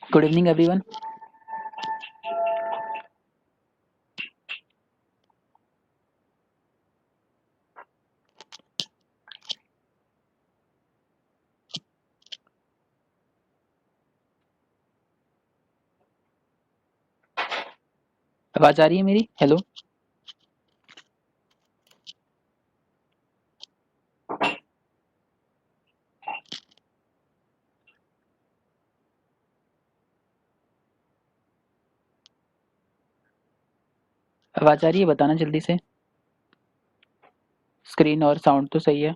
Good evening everyone. आवाज आ रही है मेरी? हेलो। आवाज आ रही है? बताना जल्दी से। स्क्रीन और साउंड तो सही है।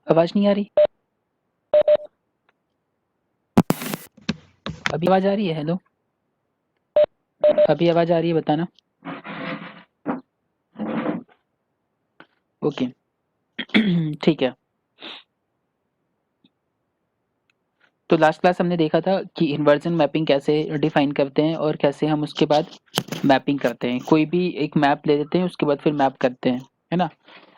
आवाज नहीं आ रही? अभी आवाज आ रही है? हेलो। अभी आवाज आ रही है? बताना। ओके। ठीक है। तो लास्ट क्लास हमने देखा था कि इन्वर्जन मैपिंग कैसे डिफाइन करते हैं और कैसे हम उसके बाद मैपिंग करते हैं। कोई भी एक मैप ले लेते हैं, उसके बाद फिर मैप करते हैं, है ना।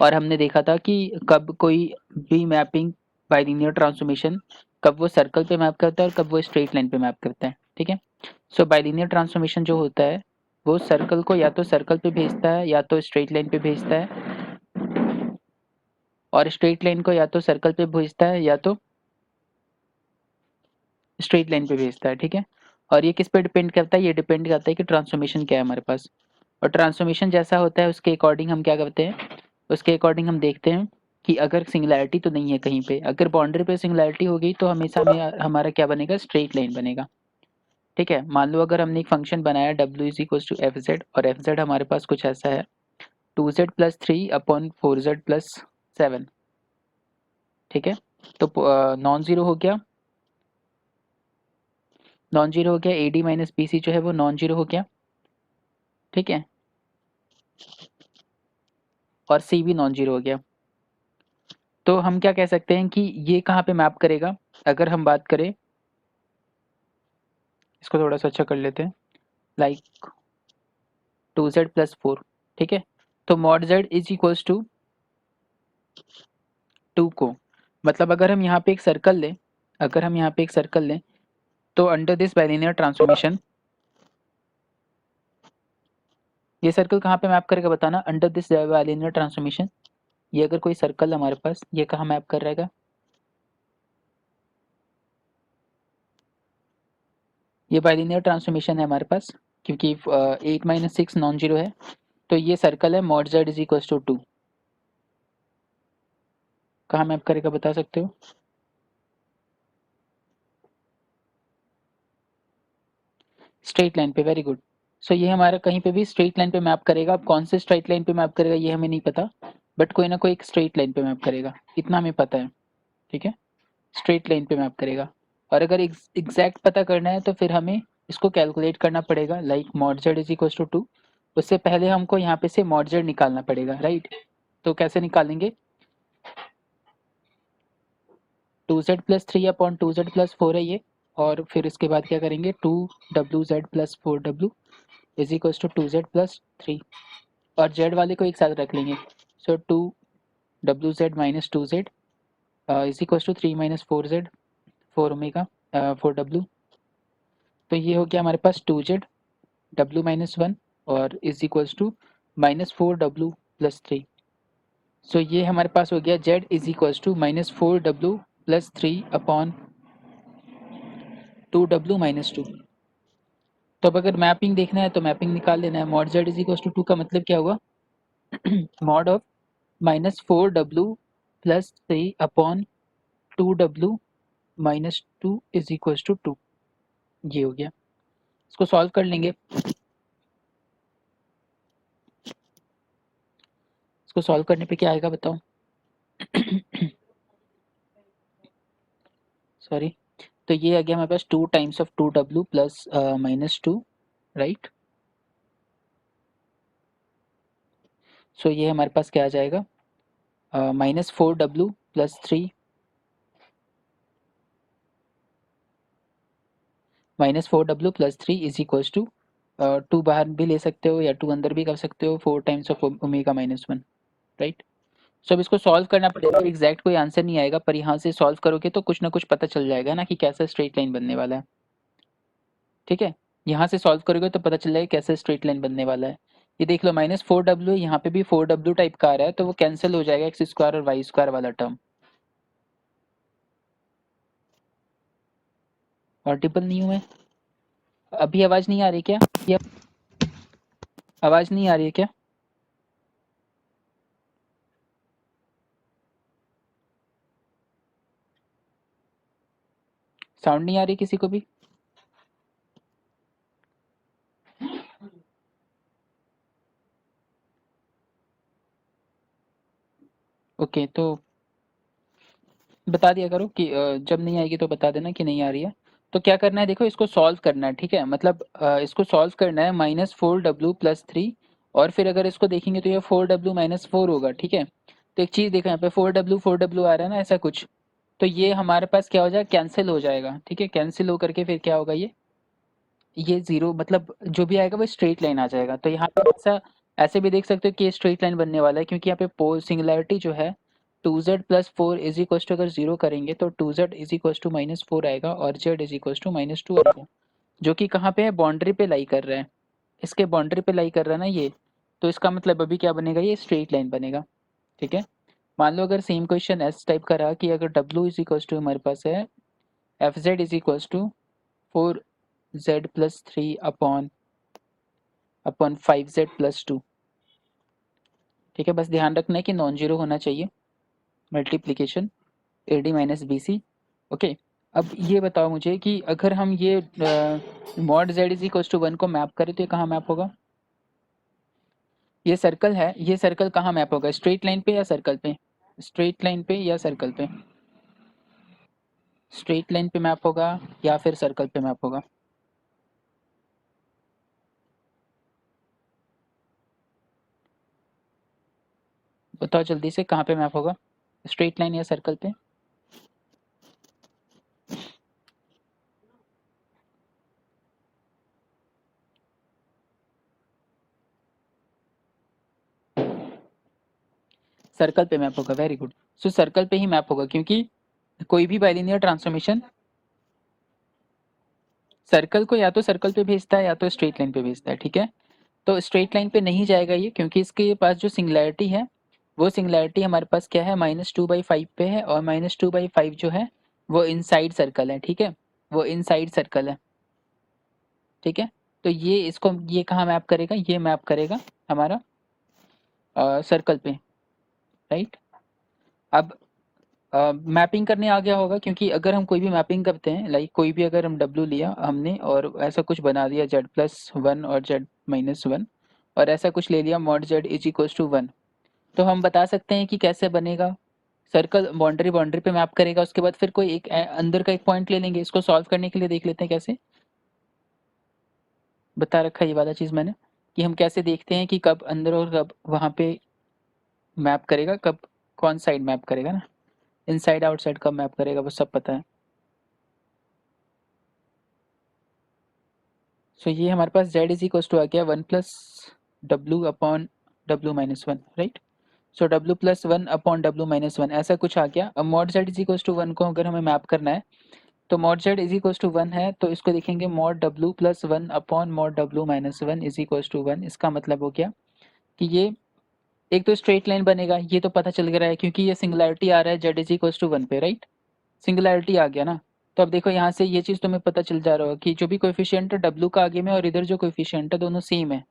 और हमने देखा था कि कब कोई भी मैपिंग बाय लीनियर ट्रांसफॉर्मेशन कब वो सर्कल पे मैप करता है और कब वो स्ट्रेट लाइन पे मैप करता है। ठीक है। सो बाय लीनियर ट्रांसफॉर्मेशन जो होता है वो सर्कल को या तो सर्कल पे भेजता है या तो स्ट्रेट लाइन पे भेजता है, और स्ट्रेट लाइन को या तो सर्कल पे भेजता है या तो स्ट्रेट लाइन पे भेजता है। ठीक है। और ये किस पे डिपेंड करता है? ये डिपेंड करता है कि ट्रांसफॉर्मेशन क्या है हमारे पास। और ट्रांसफॉर्मेशन जैसा होता है उसके अकॉर्डिंग हम क्या करते हैं, उसके अकॉर्डिंग हम देखते हैं कि अगर सिंगुलैरिटी तो नहीं है कहीं पे। अगर बाउंड्री पे सिंगुलैरिटी हो गई तो हमेशा में हमारा क्या बनेगा? स्ट्रेट लाइन बनेगा। ठीक है। मान लो अगर हमने एक फंक्शन बनाया w is equal to F z, और एफ जेड हमारे पास कुछ ऐसा है, 2z प्लस 3/4z+7। ठीक है। तो नॉन जीरो हो गया, नॉन जीरो हो गया। A D minus B C जो है वो नॉन जीरो हो गया। ठीक है। और सी भी नॉन जीरो हो गया। तो हम क्या कह सकते हैं कि ये कहाँ पे मैप करेगा? अगर हम बात करें, इसको थोड़ा सा अच्छा कर लेते हैं, लाइक 2z+4। ठीक है। तो mod z is equals to 2 को, मतलब अगर हम यहाँ पे एक सर्कल लें, अगर हम यहाँ पे एक सर्कल लें तो अंडर दिस बाइलिनियर ट्रांसफॉर्मेशन ये सर्कल कहाँ पे मैप करेगा? बताना। अंडर दिस बाइलिनियर ट्रांसफॉर्मेशन ये अगर कोई सर्कल है हमारे पास, ये कहाँ मैप कर रहेगा? ये बाइलिनियर ट्रांसफॉर्मेशन है हमारे पास, क्योंकि 8 - 6 नॉन जीरो है। तो ये सर्कल है mod z is equal to 2, कहाँ मैप करेगा बता सकते हो? स्ट्रेट लाइन पे। Very good. सो ये हमारा कहीं पे भी स्ट्रेट लाइन पे मैप करेगा। अब कौन से स्ट्रेट लाइन पे मैप करेगा ये हमें नहीं पता, बट कोई ना कोई एक स्ट्रेट लाइन पे मैप करेगा, इतना हमें पता है। ठीक है। स्ट्रेट लाइन पे मैप करेगा। और अगर एग्जैक्ट पता करना है तो फिर हमें इसको कैलकुलेट करना पड़ेगा, like mod z is equal to 2। उससे पहले हमको यहाँ पे से मॉड z निकालना पड़ेगा, राइट। तो कैसे निकालेंगे? 2z+3/2z+4 है ये। और फिर इसके बाद क्या करेंगे? 2wz+4w is equal to 2z+3, और z वाले को एक साथ रख लेंगे। So 2wz - 2z is equal to 3 - 4z, 4w। तो ये हो गया हमारे पास 2z w-1 और इज इक्वल टू -4w+3। सो ये हमारे पास हो गया z is equal to -4w+3/2w-2। तो अब अगर मैपिंग देखना है तो मैपिंग निकाल लेना है। Mod z is equal to 2 का मतलब क्या हुआ? Mod of -4w+3/2w-2 is equal to 2। ये हो गया। इसको सॉल्व कर लेंगे। इसको सॉल्व करने पे क्या आएगा बताओ? सॉरी, तो ये आ गया हमारे पास 2 times of 2w plus -2, right. So ये हमारे पास क्या आ जाएगा, -4w plus 3, -4w plus 3 is equals to 2 बाहर भी ले सकते हो या 2 अंदर भी कर सकते हो, 4 टाइम्स ऑफ ओमेगा -1, राइट। सो अब इसको सॉल्व करना पड़ेगा, एग्जैक्ट कोई आंसर नहीं आएगा, पर यहाँ से सॉल्व करोगे तो कुछ ना कुछ पता चल जाएगा ना कि कैसा स्ट्रेट लाइन बनने वाला है, ठीक है। यहाँ से सॉल्व करोगे तो पता चल जाएगा कैसे स्ट्रेट लाइन बनने वाला है। ये देख लो -4w, यहाँ पे भी 4w टाइप का आ रहा है, तो वो कैंसिल हो जाएगा एक्स स्क्वायर और वाई स्क्वायर वाला टर्म। ऑडिबल नहीं हूँ मैं? अभी आवाज नहीं आ रही क्या? ये आवाज नहीं आ रही है क्या? साउंड नहीं आ रही किसी को भी? ओके, तो बता दिया करो कि जब नहीं आएगी तो बता देना कि नहीं आ रही है। तो क्या करना है, देखो इसको सॉल्व करना है, ठीक है। मतलब इसको सॉल्व करना है -4w प्लस 3, और फिर अगर इसको देखेंगे तो ये 4w -4 होगा, ठीक है। तो एक चीज देखो यहाँ पे 4w आ रहा है ना, ऐसा कुछ। तो ये हमारे पास क्या हो जाएगा, कैंसिल हो जाएगा, ठीक है। कैंसिल हो करके फिर क्या होगा, ये जीरो, मतलब जो भी आएगा वो स्ट्रेट लाइन आ जाएगा। तो यहाँ पे ऐसा ऐसे भी देख सकते हो कि ये स्ट्रेट लाइन बनने वाला है, क्योंकि यहाँ पे पोल सिंगुलैरिटी जो है 2z plus 4 is equal to, अगर जीरो करेंगे तो 2z इज इक्वल टू -4 आएगा और z इज इक्वल टू -2 आएगा, जो कि कहाँ पे है, बाउंड्री पे लाई कर रहा है। इसके बाउंड्री पे लाई कर रहा है ना ये। तो इसका मतलब अभी क्या बनेगा, ये स्ट्रेट लाइन बनेगा, ठीक है। मान लो अगर सेम क्वेश्चन एस टाइप का रहा कि अगर w इज इक्वल टू हमारे पास है f Z is equal to 4z plus 3 upon 5z+2, ठीक है। बस ध्यान रखना है कि नॉन जीरो होना चाहिए multiplication AD minus BC, okay. अब ये बताओ मुझे कि अगर हम ये mod z is equal to 1 को मैप करें तो ये कहाँ मैप होगा? ये सर्कल है, ये सर्कल कहाँ मैप होगा, स्ट्रेट लाइन पे या सर्कल पे? स्ट्रेट लाइन पे या सर्कल पे? स्ट्रेट लाइन पे मैप होगा या फिर सर्कल पे मैप होगा? बताओ जल्दी से, कहाँ पे मैप होगा, स्ट्रेट लाइन या सर्कल पे? सर्कल पे मैप होगा, वेरी गुड। सो सर्कल पे ही मैप होगा, क्योंकि कोई भी बाइलिनियर ट्रांसफॉर्मेशन सर्कल को या तो सर्कल पे भेजता है या तो स्ट्रेट लाइन पे भेजता है, ठीक है। तो स्ट्रेट लाइन पे नहीं जाएगा ये, क्योंकि इसके पास जो सिंगुलैरिटी है वो सिंगुलैरिटी हमारे पास क्या है, -2/5 पे है, और -2/5 जो है वो इनसाइड सर्कल है, ठीक है। वो इनसाइड सर्कल है, ठीक है। तो ये इसको ये कहाँ मैप करेगा, ये मैप करेगा हमारा सर्कल पे, राइट। अब मैपिंग करने आ गया होगा, क्योंकि अगर हम कोई भी मैपिंग करते हैं, लाइक कोई भी अगर हम W लिया हमने और ऐसा कुछ बना दिया z+1 और z-1, और ऐसा कुछ ले लिया mod z is equal to 1, तो हम बता सकते हैं कि कैसे बनेगा। सर्कल बाउंड्री बाउंड्री पे मैप करेगा, उसके बाद फिर कोई एक अंदर का एक पॉइंट ले लेंगे। इसको सॉल्व करने के लिए देख लेते हैं कैसे बता रखा है ये वाला चीज़ मैंने, कि हम कैसे देखते हैं कि कब अंदर और कब वहाँ पे मैप करेगा, कब कौन साइड मैप करेगा ना, इनसाइड आउटसाइड कब मैप करेगा, वो सब पता है। सो ये हमारे पास z इज इक्वल टू आ गया 1 प्लस डब्ल्यू upon w-1, right. So w+1 upon w-1 ऐसा कुछ आ गया। अब mod z is equal to 1 को अगर हमें मैप करना है, तो mod z is equal to 1 है, तो इसको देखेंगे mod w+1 upon mod w-1 is equal to 1। इसका मतलब हो गया कि ये एक तो स्ट्रेट लाइन बनेगा, ये तो पता चल गया है, क्योंकि ये सिंगुलैरिटी आ रहा है z इज इक्वल टू 1 पे, राइट। सिंगुलैरिटी आ गया ना। तो अब देखो यहाँ से ये चीज़ तुम्हें पता चल जा रहा होगा कि जो भी कोएफिशिएंट है w का आगे में और इधर जो कोएफिशिएंट है दोनों सेम है।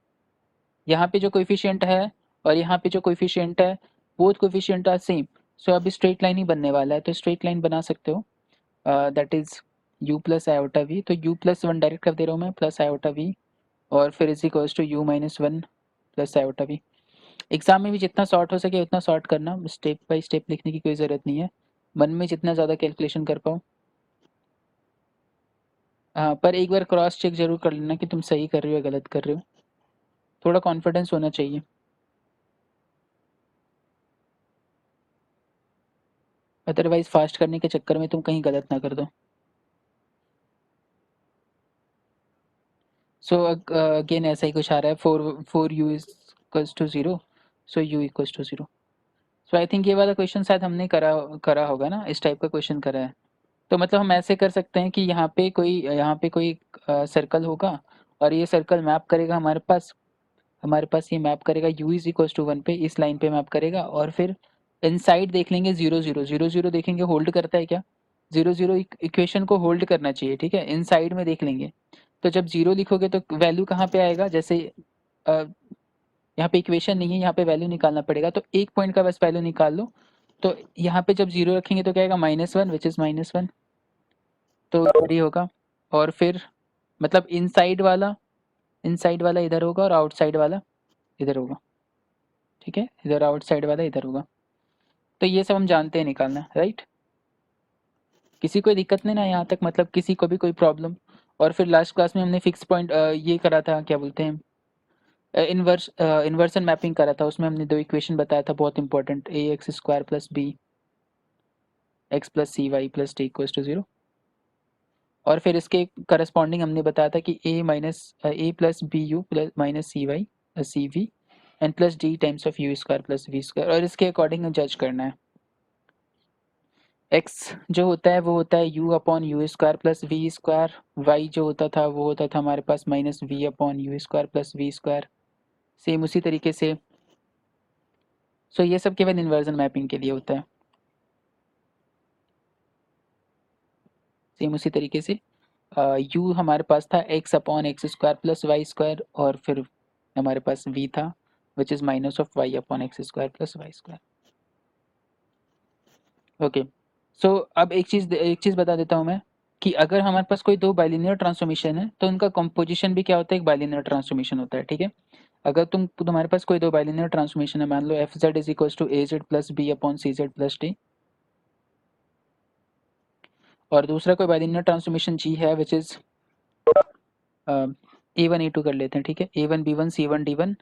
यहाँ पे जो कोएफिशिएंट है और यहाँ पे जो कोएफिशिएंट है, बोथ कोएफिशिएंट आर सेम। सो अब स्ट्रेट लाइन ही बनने वाला है, तो स्ट्रेट लाइन बना सकते हो, that is u plus iota v. तो u+1 डायरेक्ट कर दे रहा हूँ मैं, प्लस आयोटा वी, और फिर is equals to u-1 plus iota v. Exam में भी जितना शॉर्ट हो सके उतना शॉर्ट करना, स्टेप बाय स्टेप लिखने की कोई ज़रूरत नहीं है, मन में जितना ज़्यादा कैलकुलेशन कर पाओ। हाँ, पर एक बार क्रॉस चेक जरूर कर लेना कि तुम सही कर रहे हो या गलत कर रहे हो। थोड़ा कॉन्फिडेंस होना चाहिए। अदरवाइज फास्ट करने के चक्कर में तुम कहीं गलत ना कर दो। सो अगेन ऐसा ही कुछ आ रहा है, four four u is equals to zero, so u equals to zero. So I think ये वाला क्वेश्चन शायद हमने करा करा होगा ना, इस टाइप का क्वेश्चन करा है। तो मतलब हम ऐसे कर सकते हैं कि यहाँ पे कोई सर्कल होगा और ये सर्कल मैप करेगा हमारे पास ये मैप करेगा u इज इक्वल टू 1 पे, इस लाइन पे मैप करेगा। और फिर इनसाइड देख लेंगे 0 0 0 0 देखेंगे होल्ड करता है क्या। 0 0 इक्वेशन को होल्ड करना चाहिए, ठीक है। इनसाइड में देख लेंगे, तो जब 0 लिखोगे तो वैल्यू कहाँ पे आएगा, जैसे अ, यहाँ पे इक्वेशन नहीं है, यहाँ पे वैल्यू निकालना पड़ेगा, तो एक पॉइंट का बस वैल्यू निकाल लो। तो यहाँ पे जब 0 रखेंगे तो क्या आएगा, -1 विच इज -1, तो रेडी होगा। और फिर मतलब इनसाइड वाला इधर होगा और आउटसाइड वाला इधर होगा, ठीक है। इधर आउटसाइड वाला इधर होगा। तो ये सब हम जानते हैं निकालना, राइट। किसी कोई दिक्कत नहीं ना यहाँ तक, मतलब किसी को भी कोई प्रॉब्लम। और फिर लास्ट क्लास में हमने फिक्स पॉइंट ये करा था, क्या बोलते हैं, इन्वर्सन मैपिंग करा था। उसमें हमने दो इक्वेशन बताया था बहुत important, A X square plus B X plus C Y plus T equals to zero. और फिर इसके करस्पॉन्डिंग हमने बताया था कि A plus B U plus minus C Y C V N plus D times of U square plus V square, और इसके according जज करना है। एक्स जो होता है वो होता है U upon U square plus V square, Y जो होता था वो होता था हमारे पास minus V upon U square plus V square. Same उसी तरीके से। सो ये सब केवल इन्वर्जन मैपिंग के लिए होता है। सेम उसी तरीके से यू हमारे पास था X upon X square plus Y square, और फिर हमारे पास वी था which is minus of Y upon X square plus Y square. Okay. So अब एक चीज बता देता हूँ मैं, कि अगर हमारे पास कोई दो बाइलिनियर ट्रांसफॉर्मेशन है तो उनका कंपोजिशन भी क्या होता है, एक बाइलिनियर ट्रांसफॉर्मेशन होता है, ठीक है। अगर तुम्हारे पास कोई दो बाइलिनियर ट्रांसफॉर्मेशन है, मान लो F Z is equal to A Z plus B upon C Z plus D, और दूसरा कोई बाइलिनियर ट्रांसफॉर्मेशन जी है which is A one A two कर लेते हैं, ठीक है। A one B one C one D one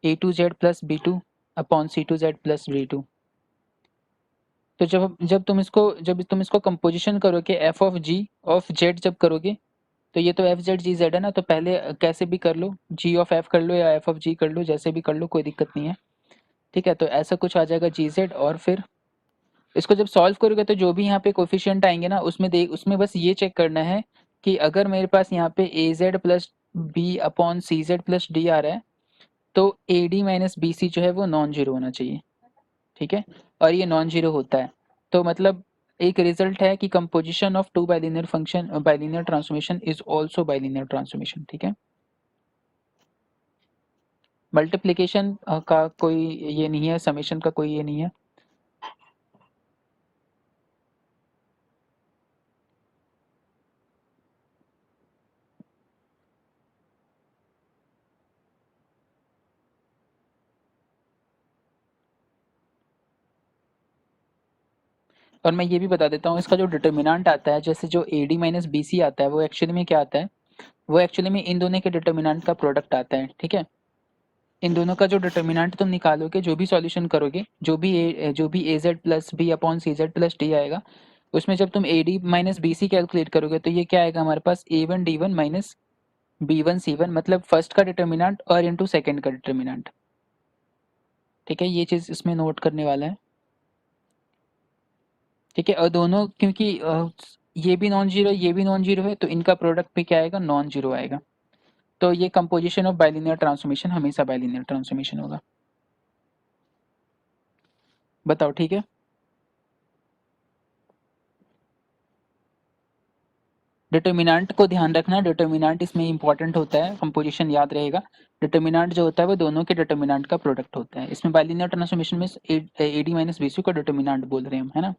A two Z plus B two upon C two Z plus D two. तो जब तुम इसको कंपोजिशन करोगे F of G of Z जब करोगे, तो ये तो एफ जेड जी जेड है ना, तो पहले कैसे भी कर लो, जी ऑफ एफ कर लो या एफ ऑफ जी कर लो, जैसे भी कर लो कोई दिक्कत नहीं है, ठीक है। तो ऐसा कुछ आ जाएगा जी जेड, और फिर इसको जब सॉल्व करोगे तो जो भी यहाँ पे कोफिशिएंट आएंगे ना, उसमें बस ये चेक करना है कि अगर मेरे पास यहाँ पे a Z plus B upon C Z plus d आ रहा है, तो a D minus B C जो है वो नॉन जीरो होना चाहिए, ठीक है। और ये नॉन जीरो होता है, तो मतलब एक रिजल्ट है कि composition of two bilinear function bilinear transformation is also bilinear transformation, ठीक है। मल्टीप्लिकेशन का कोई ये नहीं है, समेशन का कोई ये नहीं है। और मैं ये भी बता देता हूँ, इसका जो डिटर्मिनेंट आता है, जैसे जो a D minus B c आता है, वो एक्चुअली में क्या आता है, वो एक्चुअली में इन दोनों के डिटर्मिनेंट का प्रोडक्ट आता है, ठीक है। इन दोनों का जो डिटर्मिनेंट तुम निकालोगे, जो भी सॉल्यूशन करोगे, जो भी A Z plus B upon C Z plus D आएगा, उसमें जब तुम A D minus B C calculate करोगे, तो ये क्या आएगा हमारे पास, A one D one minus B one C one, मतलब फर्स्ट का डिटर्मिनेंट और इंटू सेकेंड का डिटर्मिनेंट, ठीक है। ये चीज़ इसमें नोट करने वाला है, ठीक है। और दोनों क्योंकि ये भी नॉन जीरो ये भी नॉन जीरो है, तो इनका प्रोडक्ट भी क्या आएगा, नॉन जीरो आएगा। तो ये कंपोजिशन ऑफ बाइलिनियर ट्रांसफॉर्मेशन हमेशा बाइलिनियर ट्रांसफॉर्मेशन होगा। बताओ, ठीक है। डिटर्मिनेंट को ध्यान रखना, डिटर्मिनेंट इसमें इंपॉर्टेंट होता है, कंपोजिशन याद रहेगा। डिटर्मिनेंट जो होता है वो दोनों के डिटर्मिनेंट का प्रोडक्ट होता है। इसमें बाइलिनियर ट्रांसफॉर्मेशन में a D minus B c को डिटर्मिनेंट बोल रहे हैं हम, है ना।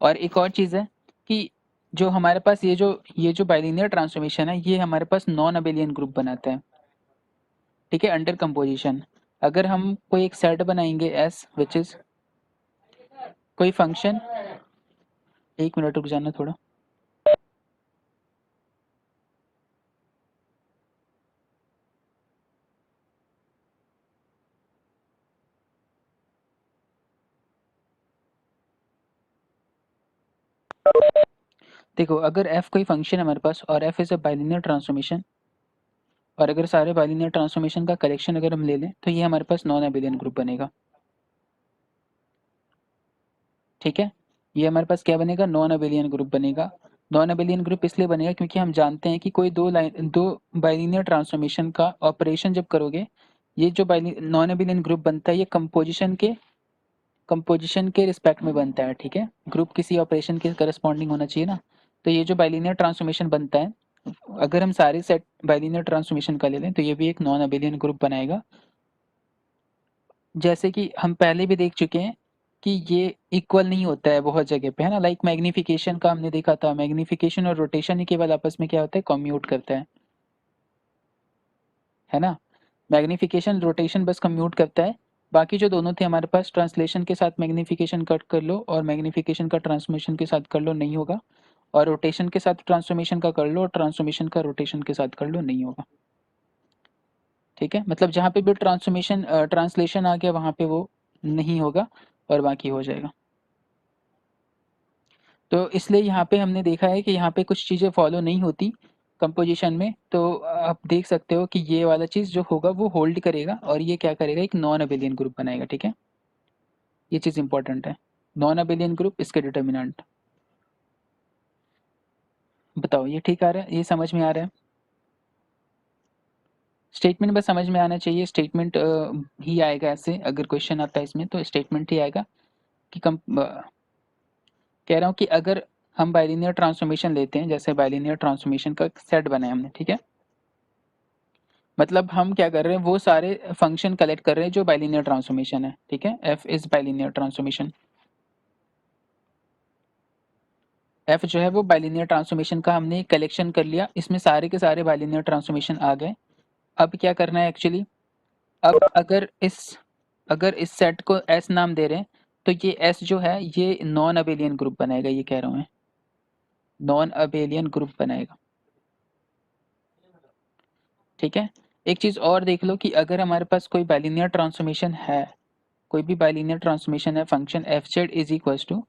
और एक और चीज़ है कि जो हमारे पास ये जो बाइलिनियर ट्रांसफॉर्मेशन है, ये हमारे पास नॉन अबेलियन ग्रुप बनाता है, ठीक है, अंडर कंपोजिशन। अगर हम कोई एक सेट बनाएंगे एस विच इज कोई फंक्शन, एक मिनट रुक जाना थोड़ा। देखो अगर f कोई फंक्शन है हमारे पास और f is a bilinear transformation, और अगर सारे बाइलिनियर ट्रांसफॉर्मेशन का कलेक्शन अगर हम ले लें तो ये हमारे पास नॉन अबेलियन ग्रुप बनेगा। ठीक है, ये हमारे पास क्या बनेगा, नॉन अबेलियन ग्रुप बनेगा। नॉन अबेलियन ग्रुप इसलिए बनेगा क्योंकि हम जानते हैं कि कोई दो बाइलिनियर ट्रांसफॉर्मेशन का ऑपरेशन जब करोगे, ये जो नॉन अबेलियन ग्रुप बनता है ये कंपोजिशन के रिस्पेक्ट में बनता है। ठीक है, ग्रुप किसी ऑपरेशन के करस्पॉन्डिंग होना चाहिए ना। तो ये जो बाइलिनियर ट्रांसफॉर्मेशन बनता है, अगर हम सारे सेट बाइलिनियर ट्रांसफॉर्मेशन का ले लें तो ये भी एक नॉन अबेलियन ग्रुप बनाएगा। जैसे कि हम पहले भी देख चुके हैं कि ये इक्वल नहीं होता है बहुत जगह पे, है ना। लाइक मैग्निफिकेशन का हमने देखा था, मैग्निफिकेशन और रोटेशन ही केवल आपस में क्या होता है, कम्यूट करता है ना। मैग्निफिकेशन रोटेशन बस कम्यूट करता है, बाकी जो दोनों थे हमारे पास, ट्रांसलेशन के साथ मैग्निफिकेशन कट कर लो और मैग्निफिकेशन का ट्रांसफॉर्मेशन के साथ कर लो, नहीं होगा। और रोटेशन के साथ ट्रांसफॉर्मेशन का कर लो और ट्रांसफॉर्मेशन का रोटेशन के साथ कर लो, नहीं होगा। ठीक है, मतलब जहाँ पे भी ट्रांसफॉर्मेशन ट्रांसलेशन आ गया वहाँ पे वो नहीं होगा और बाकी हो जाएगा। तो इसलिए यहाँ पे हमने देखा है कि यहाँ पे कुछ चीज़ें फॉलो नहीं होती कंपोजिशन में, तो आप देख सकते हो कि ये वाला चीज़ जो होगा वो होल्ड करेगा और ये क्या करेगा, एक नॉन अबेलियन ग्रुप बनाएगा। ठीक है, ये चीज़ इंपॉर्टेंट है। नॉन अबेलियन ग्रुप, इसके डिटर्मिनेंट। बताओ ये ठीक आ रहा है, ये समझ में आ रहा है। स्टेटमेंट बस समझ में आना चाहिए, स्टेटमेंट ही आएगा ऐसे, अगर क्वेश्चन आता है इसमें तो स्टेटमेंट ही आएगा कि कह रहा हूँ कि अगर हम बाइलिनियर ट्रांसफॉर्मेशन लेते हैं, जैसे बाइलिनियर ट्रांसफॉर्मेशन का सेट बनाया हमने, ठीक है, मतलब हम क्या कर रहे हैं, वो सारे फंक्शन कलेक्ट कर रहे हैं जो बाइलिनियर ट्रांसफॉर्मेशन है। ठीक है, F is bilinear transformation, F जो है वो बाइलिनियर ट्रांसफॉर्मेशन का हमने कलेक्शन कर लिया, इसमें सारे के सारे बाइलिनियर ट्रांसफॉर्मेशन आ गए। अब क्या करना है एक्चुअली, अब अगर इस सेट को एस नाम दे रहे हैं तो ये एस जो है ये नॉन अबेलियन ग्रुप बनाएगा, ये कह रहा हूँ मैं, नॉन अबेलियन ग्रुप बनाएगा। ठीक है, एक चीज और देख लो कि अगर हमारे पास कोई बाइलिनियर ट्रांसफॉर्मेशन है, कोई भी बाइलिनियर ट्रांसफॉर्मेशन है, function F Z is equal to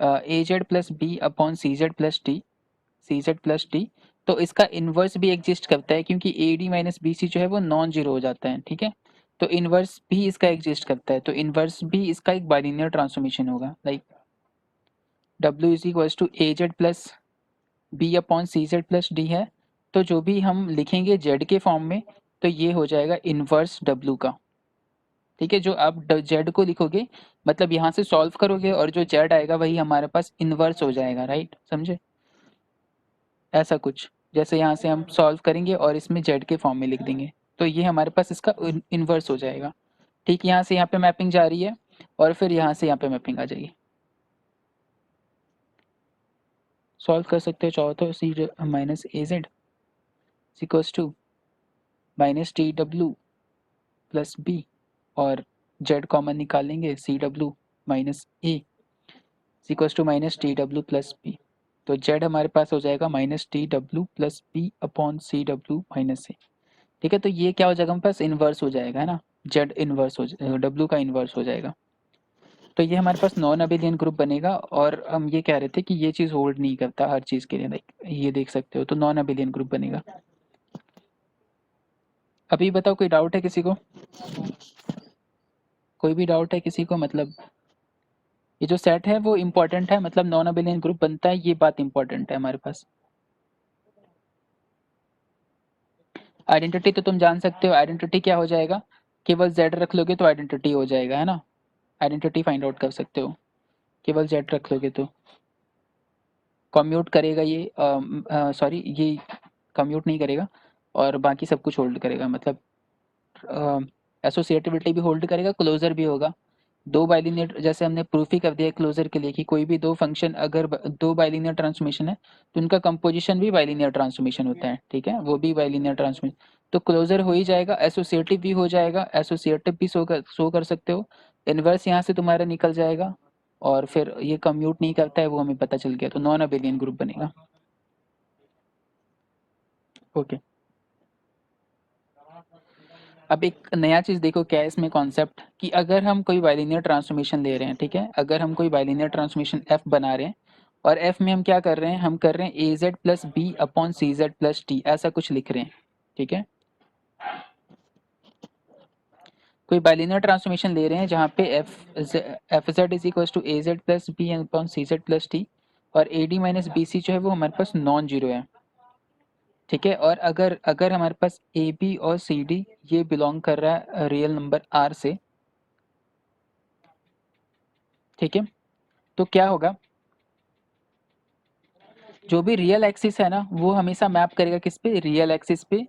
A Z plus B upon C Z plus T, तो इसका इन्वर्स भी एग्जिस्ट करता है क्योंकि a D minus B C जो है वो नॉन जीरो हो जाता है। ठीक है, तो इन्वर्स भी इसका एग्जिस्ट करता है, तो इन्वर्स भी इसका एक बाइलिनियर ट्रांसफॉर्मेशन होगा। लाइक डब्ल्यू is equal to A Z plus B upon C Z plus D है, तो जो भी हम लिखेंगे जेड के फॉर्म में तो ये हो जाएगा इन्वर्स डब्ल्यू का। ठीक है, जो आप जेड को लिखोगे मतलब यहाँ से सॉल्व करोगे और जो जेड आएगा वही हमारे पास इन्वर्स हो जाएगा। राइट, समझे, ऐसा कुछ जैसे यहाँ से हम सॉल्व करेंगे और इसमें जेड के फॉर्म में लिख देंगे तो ये हमारे पास इसका इन्वर्स हो जाएगा। ठीक, यहाँ से यहाँ पे मैपिंग जा रही है और फिर यहाँ से यहाँ पे मैपिंग आ जाएगी। सॉल्व कर सकते हो चाहो तो, C minus A Z equals to minus T W plus B, और जेड कॉमन निकालेंगे, C W minus A equals to minus T W plus B, तो जेड हमारे पास हो जाएगा minus T W plus B upon C W minus A. ठीक है, तो ये क्या हो जाएगा हमारे पास, इन्वर्स हो जाएगा, है ना, जेड इन्वर्स हो डब्ल्यू का इन्वर्स हो जाएगा। तो ये हमारे पास नॉन अबेलियन ग्रुप बनेगा और हम ये कह रहे थे कि ये चीज़ होल्ड नहीं करता हर चीज़ के लिए, लाइक ये देख सकते हो, तो नॉन अबेलियन ग्रुप बनेगा। अभी बताओ कोई डाउट है किसी को, कोई भी डाउट है किसी को, मतलब ये जो सेट है वो इम्पोर्टेंट है, मतलब नॉन अबेलियन ग्रुप बनता है, ये बात इम्पोर्टेंट है हमारे पास। आइडेंटिटी तो तुम जान सकते हो, आइडेंटिटी क्या हो जाएगा, केवल जेड रख लोगे तो आइडेंटिटी हो जाएगा, है ना, आइडेंटिटी फाइंड आउट कर सकते हो, केवल जेड रख लोगे तो कम्यूट करेगा ये, सॉरी ये कम्यूट नहीं करेगा और बाकी सब कुछ होल्ड करेगा, मतलब एसोसिएटिविटी भी होल्ड करेगा, क्लोजर भी होगा। दो बाइलिनियर, जैसे हमने प्रूफ ही कर दिया क्लोजर के लिए कि कोई भी दो फंक्शन अगर दो बाइलिनियर ट्रांसफॉर्मेशन है तो उनका कंपोजिशन भी बाइलिनियर ट्रांसफॉर्मेशन होता है। ठीक है, वो भी बाइलिनियर ट्रांसफॉर्मेशन, तो क्लोजर हो ही जाएगा, एसोसिएटिव भी हो जाएगा, एसोसिएटिव भी शो कर सकते हो, इनवर्स यहाँ से तुम्हारा निकल जाएगा और फिर ये कम्यूट नहीं करता है वो हमें पता चल गया, तो नॉन अबेलियन ग्रुप बनेगा। ओके, अब एक नया चीज देखो क्या है इसमें कॉन्सेप्ट, कि अगर हम कोई बाइलिनियर ट्रांसफॉर्मेशन ले रहे हैं, ठीक है, अगर हम कोई बाइलिनियर ट्रांसफॉर्मेशन एफ बना रहे हैं और एफ में हम क्या कर रहे हैं, हम कर रहे हैं A Z plus B upon C Z plus T, ऐसा कुछ लिख रहे हैं, ठीक है। कोई बाइलिनियर ट्रांसफॉर्मेशन ले रहे हैं जहाँ पे F Z is equal to A Z plus B upon C Z plus T, और A D minus B C जो है वो हमारे पास नॉन जीरो है, ठीक है। और अगर अगर हमारे पास ए बी और सी डी ये बिलोंग कर रहा है रियल नंबर आर से, ठीक है, तो क्या होगा, जो भी रियल एक्सिस है ना वो हमेशा मैप करेगा किस पे, रियल एक्सिस पे,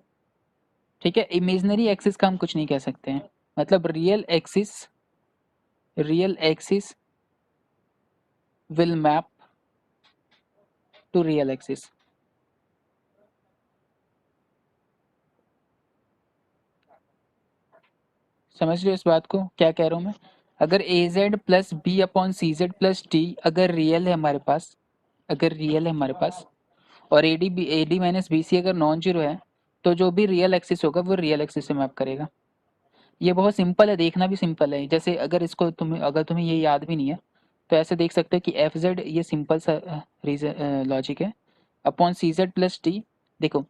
ठीक है। इमेजिनरी एक्सिस का हम कुछ नहीं कह सकते हैं, मतलब real axis will map to real axis. समझ रहे हो इस बात को क्या कह रहा हूँ मैं? अगर a Z plus B upon C Z plus t अगर रियल है हमारे पास, अगर रियल है हमारे पास, और A D minus B c अगर नॉन जीरो है, तो जो भी रियल एक्सिस होगा वो रियल एक्सिस से मैप करेगा। ये बहुत सिंपल है, देखना भी सिंपल है। जैसे अगर इसको तुम्हें ये याद भी नहीं है तो ऐसे देख सकते हैं कि एफ जेड, ये सिंपल सा रीजन लॉजिक है, अपॉन सी जेड प्लस टी। देखो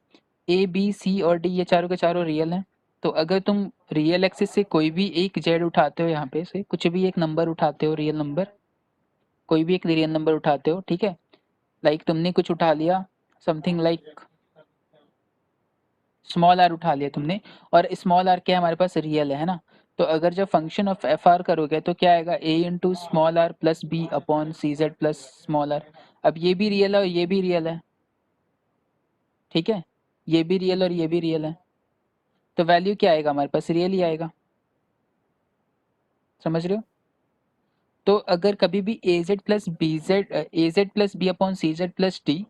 ए बी सी और डी ये चारों के चारों रियल हैं, तो अगर तुम रियल एक्सिस से कोई भी एक जेड उठाते हो, यहाँ पे से कुछ भी एक नंबर उठाते हो, रियल नंबर, कोई भी एक रियल नंबर उठाते हो, ठीक है, लाइक तुमने कुछ उठा लिया, समथिंग लाइक स्मॉल आर उठा लिया तुमने, और स्मॉल आर क्या है हमारे पास, रियल है ना। तो अगर जब फंक्शन ऑफ एफ आर करोगे तो क्या आएगा, A into small R plus B upon C Z plus small R. अब ये भी रियल है और ये भी रियल है, ठीक है, ये भी रियल और ये भी रियल है, तो वैल्यू क्या आएगा हमारे पास, रियल ही आएगा। समझ रहे हो? तो अगर कभी भी A Z plus B upon C Z plus T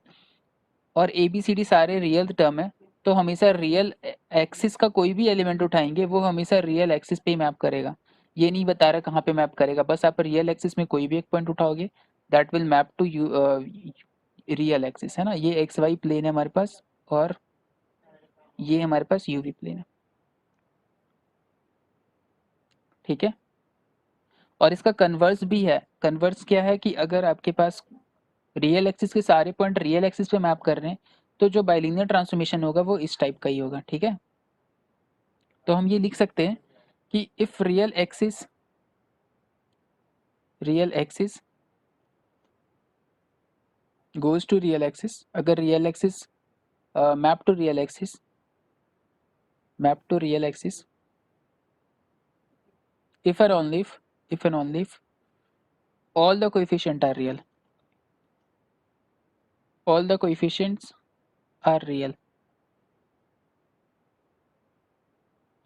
और ए बी सी डी सारे रियल टर्म है, तो हमेशा रियल एक्सिस का कोई भी एलिमेंट उठाएंगे वो हमेशा रियल एक्सिस पे ही मैप करेगा। ये नहीं बता रहा कहाँ पे मैप करेगा, बस आप रियल एक्सिस में कोई भी एक पॉइंट उठाओगे that will map to U real axis, है ना। ये एक्स वाई प्लेन है हमारे पास, और ये हमारे पास यूवी प्लेन है, ठीक है। और इसका कन्वर्स भी है। कन्वर्स क्या है कि अगर आपके पास रियल एक्सिस के सारे पॉइंट रियल एक्सिस पे मैप कर रहे हैं, तो जो बाइलिनियर ट्रांसफॉर्मेशन होगा वो इस टाइप का ही होगा, ठीक है। तो हम ये लिख सकते हैं कि if real axis goes to real axis, अगर real axis map to real axis if and only if all the coefficient are real, all the coefficients are real,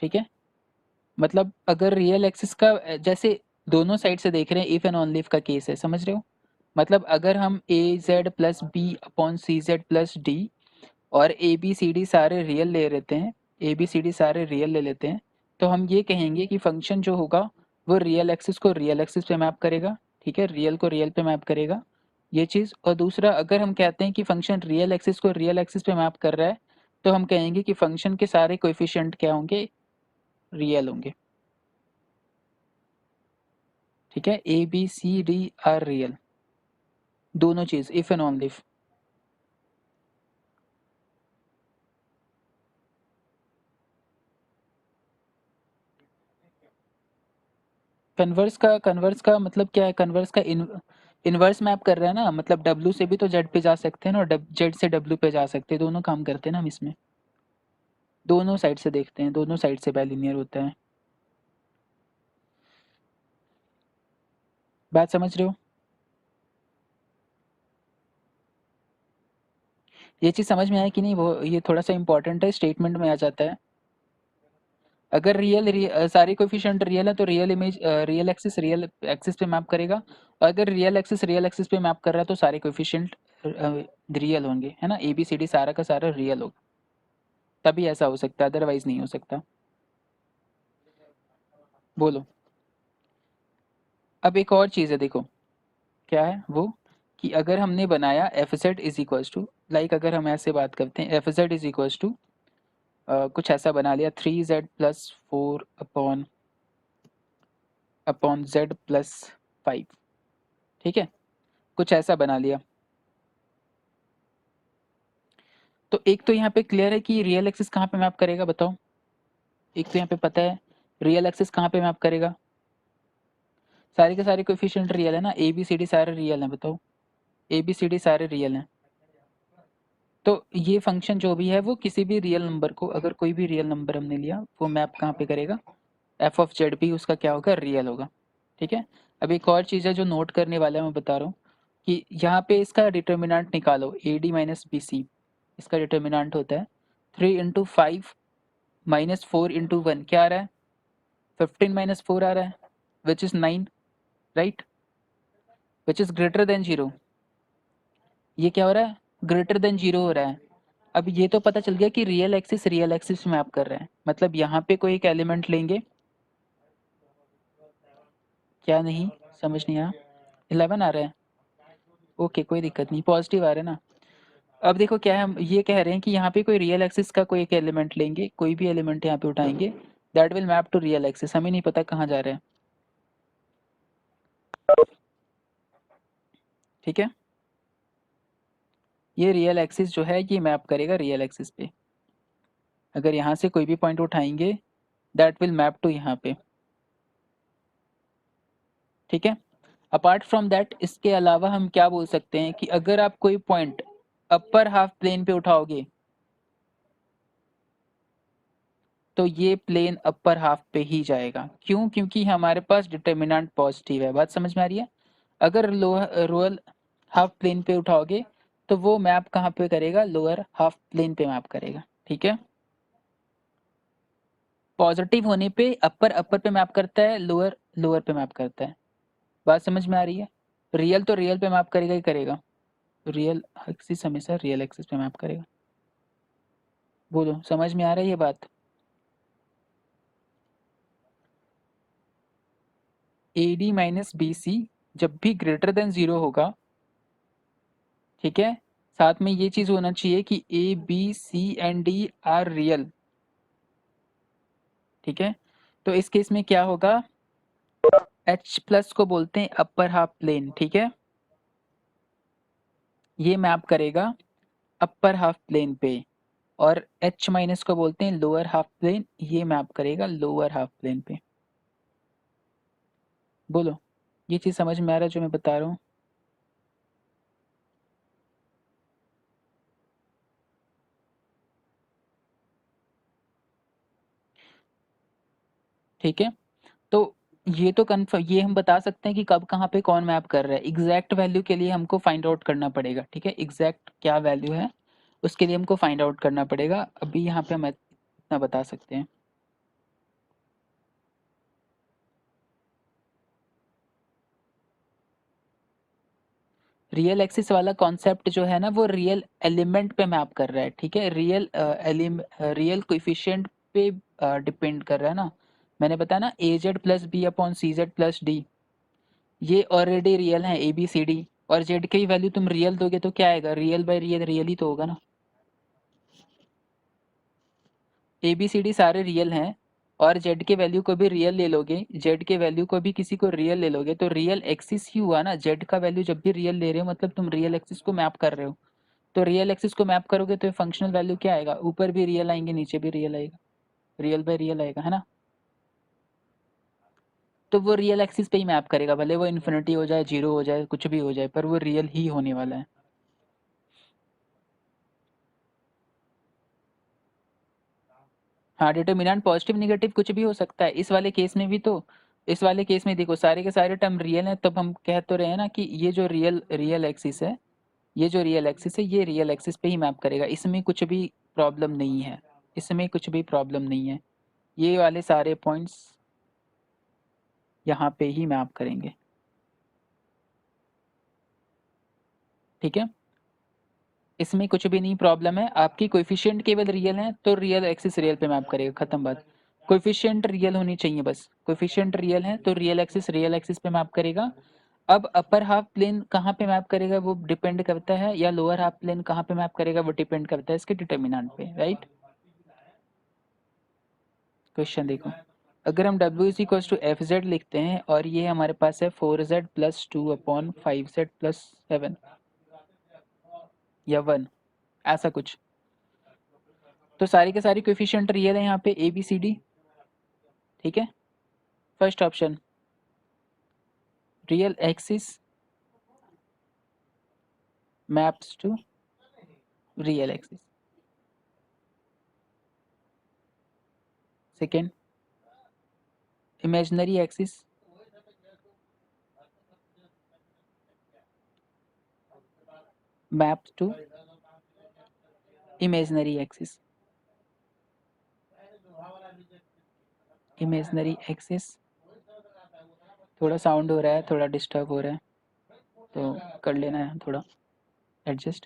ठीक है। मतलब अगर रियल एक्सिस का जैसे दोनों साइड से देख रहे हैं, इफ एंड ओनली इफ का केस है, समझ रहे हो? मतलब अगर हम ए जेड प्लस बी अपॉन सी जेड प्लस डी और ए बी सी डी सारे रियल ले लेते हैं, ए बी सी डी सारे रियल ले लेते हैं, तो हम ये कहेंगे कि फंक्शन जो होगा वो रियल एक्सिस को रियल एक्सिस पे मैप करेगा, ठीक है, रियल को रियल पे मैप करेगा, ये चीज़। और दूसरा, अगर हम कहते हैं कि फंक्शन रियल एक्सिस को रियल एक्सिस पे मैप कर रहा है, तो हम कहेंगे कि फंक्शन के सारे कोएफिशिएंट क्या होंगे, रियल होंगे, ठीक है। A B C D are real, दोनों चीज़, if and only if. Converse का मतलब क्या है, कन्वर्स का इनवर्स मैप कर रहा है ना, मतलब डब्ल्यू से भी तो जेड पे जा सकते हैं ना, और जेड से डब्ल्यू पे जा सकते हैं, दोनों काम करते हैं ना हम इसमें, दोनों साइड से देखते हैं, दोनों साइड से बाइलिनियर होता है। बात समझ रहे हो? ये चीज़ समझ में आया कि नहीं, वो ये थोड़ा सा इंपॉर्टेंट है, स्टेटमेंट में आ जाता है। अगर सारे कोएफिशिएंट रियल है तो रियल एक्सिस पे मैप करेगा, और अगर रियल एक्सिस पे मैप कर रहा है तो सारे कोएफिशिएंट रियल होंगे, है ना, ए बी सी डी सारा का सारा रियल होगा, तभी ऐसा हो सकता है, अदरवाइज नहीं हो सकता। बोलो। अब एक और चीज़ है, देखो क्या है वो, कि अगर हमने बनाया f Z is equals to, like अगर हम ऐसे बात करते हैं F Z is equals to कुछ ऐसा बना लिया, 3z+4 अपॉन अपॉन z+5, ठीक है, कुछ ऐसा बना लिया, तो एक तो यहाँ पे क्लियर है कि रियल एक्सिस कहाँ पे मैप करेगा, बताओ। एक तो यहाँ पे पता है रियल एक्सिस कहाँ पे मैप करेगा, सारे के सारे कोएफिशिएंट रियल है ना, ए बी सी डी सारे रियल हैं, बताओ ए बी सी डी सारे रियल हैं। तो ये फंक्शन जो भी है वो किसी भी रियल नंबर को, अगर कोई भी रियल नंबर हमने लिया, वो मैप कहाँ पे करेगा, एफ ऑफ जेड भी उसका क्या होगा, रियल होगा। ठीक है। अब एक और चीज़ है जो नोट करने वाला है, मैं बता रहा हूँ कि यहाँ पे इसका डिटर्मिनेंट निकालो, a D minus B c, इसका डिटर्मिनेंट होता है 3 × 5 माइनस 4 × 1, क्या आ रहा है, 15 माइनस 4 आ रहा है, which is 9, right, which is greater than 0। ये क्या हो रहा है, ग्रेटर देन 0 हो रहा है। अब ये तो पता चल गया कि रियल एक्सिस मैप कर रहा है, मतलब यहाँ पे कोई एक एलिमेंट लेंगे, क्या नहीं समझ नहीं आया, 11 आ रहा है, ओके कोई दिक्कत नहीं, पॉजिटिव आ रहा है ना। अब देखो क्या है, हम ये कह रहे हैं कि यहाँ पे कोई रियल एक्सिस का कोई एक एलिमेंट लेंगे, कोई भी एलिमेंट यहाँ पे उठाएंगे, that will map to real axis, हमें नहीं पता कहाँ जा रहा है। ठीक है, ये रियल एक्सिस जो है ये मैप करेगा रियल एक्सिस पे, अगर यहाँ से कोई भी पॉइंट उठाएंगे दैट विल मैप टू यहाँ पे। ठीक है। अपार्ट फ्रॉम दैट, इसके अलावा हम क्या बोल सकते हैं कि अगर आप कोई पॉइंट अपर हाफ प्लेन पे उठाओगे तो ये प्लेन अपर हाफ पे ही जाएगा, क्यों, क्योंकि हमारे पास डिटर्मिनेंट पॉजिटिव है, बात समझ में आ रही है। अगर लोअर हाफ प्लेन पे उठाओगे तो वो मैप कहाँ पे करेगा, लोअर हाफ प्लेन पे मैप करेगा। ठीक है, पॉजिटिव होने पे अपर पे मैप करता है, लोअर लोअर पे मैप करता है, बात समझ में आ रही है। रियल तो रियल पे मैप करेगा ही करेगा, रियल एक्सिस हमेशा रियल एक्सिस पे मैप करेगा। बोलो समझ में आ रहा है ये बात। A D minus B c जब भी ग्रेटर देन 0 होगा, ठीक है, साथ में ये चीज होना चाहिए कि a B c and d are real. ठीक है, तो इस केस में क्या होगा, एच प्लस को बोलते हैं अपर हाफ प्लेन। ठीक है, ये मैप करेगा अपर हाफ प्लेन पे, और एच माइनस को बोलते हैं लोअर हाफ प्लेन, ये मैप करेगा लोअर हाफ प्लेन पे। बोलो ये चीज समझ में आ रहा है जो मैं बता रहा हूँ। ठीक है, तो ये तो कन्फर्म, ये हम बता सकते हैं कि कब कहाँ पे कौन मैप कर रहा है, एग्जैक्ट वैल्यू के लिए हमको फाइंड आउट करना पड़ेगा। ठीक है, एग्जैक्ट क्या वैल्यू है उसके लिए हमको फाइंड आउट करना पड़ेगा, अभी यहाँ पे हम इतना बता सकते हैं। रियल एक्सिस वाला कॉन्सेप्ट जो है ना वो रियल एलिमेंट पे मैप कर रहा है। ठीक है, रियल कोएफिशिएंट पे डिपेंड कर रहा है ना, मैंने बताया ना ए जेड प्लस बी अपॉन सी जेड प्लस डी, ये ऑलरेडी रियल है ए बी सी डी, और जेड की वैल्यू तुम रियल दोगे तो क्या आएगा, रियल बाय रियल, रियल ही तो होगा ना। ए बी सी डी सारे रियल हैं, और जेड के वैल्यू को भी रियल ले लोगे, जेड के वैल्यू को भी किसी को रियल ले लोगे तो रियल एक्सिस ही हुआ ना, जेड का वैल्यू जब भी रियल ले रहे हो मतलब तुम रियल एक्सिस को मैप कर रहे हो, तो रियल एक्सिस को मैप करोगे तो फंक्शनल वैल्यू क्या आएगा, ऊपर भी रियल आएंगे नीचे भी रियल आएगा, रियल बाय रियल आएगा, है ना। तो वो रियल एक्सिस पे ही मैप करेगा, भले वो इन्फिनिटी हो जाए, जीरो हो जाए, कुछ भी हो जाए, पर वो रियल ही होने वाला है। हाँ, डिटर्मिनेंट पॉजिटिव नेगेटिव कुछ भी हो सकता है, इस वाले केस में भी तो, इस वाले केस में देखो सारे के सारे टर्म रियल हैं, तब हम कह तो रहे हैं ना कि ये जो रियल रियल एक्सिस है, ये जो रियल एक्सिस है ये रियल एक्सिस पे ही मैप करेगा, इसमें कुछ भी प्रॉब्लम नहीं है, इसमें कुछ भी प्रॉब्लम नहीं है, ये वाले सारे पॉइंट्स यहाँ पे ही मैप करेंगे। ठीक है, इसमें कुछ भी नहीं प्रॉब्लम है, आपकी कोएफिशिएंट केवल रियल है तो रियल एक्सिस रियल पे मैप करेगा, खत्म बात। कोएफिशिएंट रियल होनी चाहिए बस, कोएफिशिएंट रियल है तो रियल एक्सिस पे मैप करेगा। अब अपर हाफ प्लेन कहाँ पे मैप करेगा वो डिपेंड करता है, या लोअर हाफ प्लेन कहाँ पे मैप करेगा वो डिपेंड करता है इसके डिटर्मिनेंट पे, राइट। क्वेश्चन देखो, अगर हम w is equal to F z लिखते हैं और ये हमारे पास है 4z प्लस 2/5z प्लस 7 या 1, ऐसा कुछ, तो सारे के सारे कोएफिशिएंट रियल है यहाँ पे ए बी सी डी, ठीक है। First option real axis maps to real axis. Second imaginary axis maps to imaginary axis, imaginary axis। थोड़ा साउंड हो रहा है, थोड़ा डिस्टर्ब हो रहा है, तो कर लेना है थोड़ा एडजस्ट।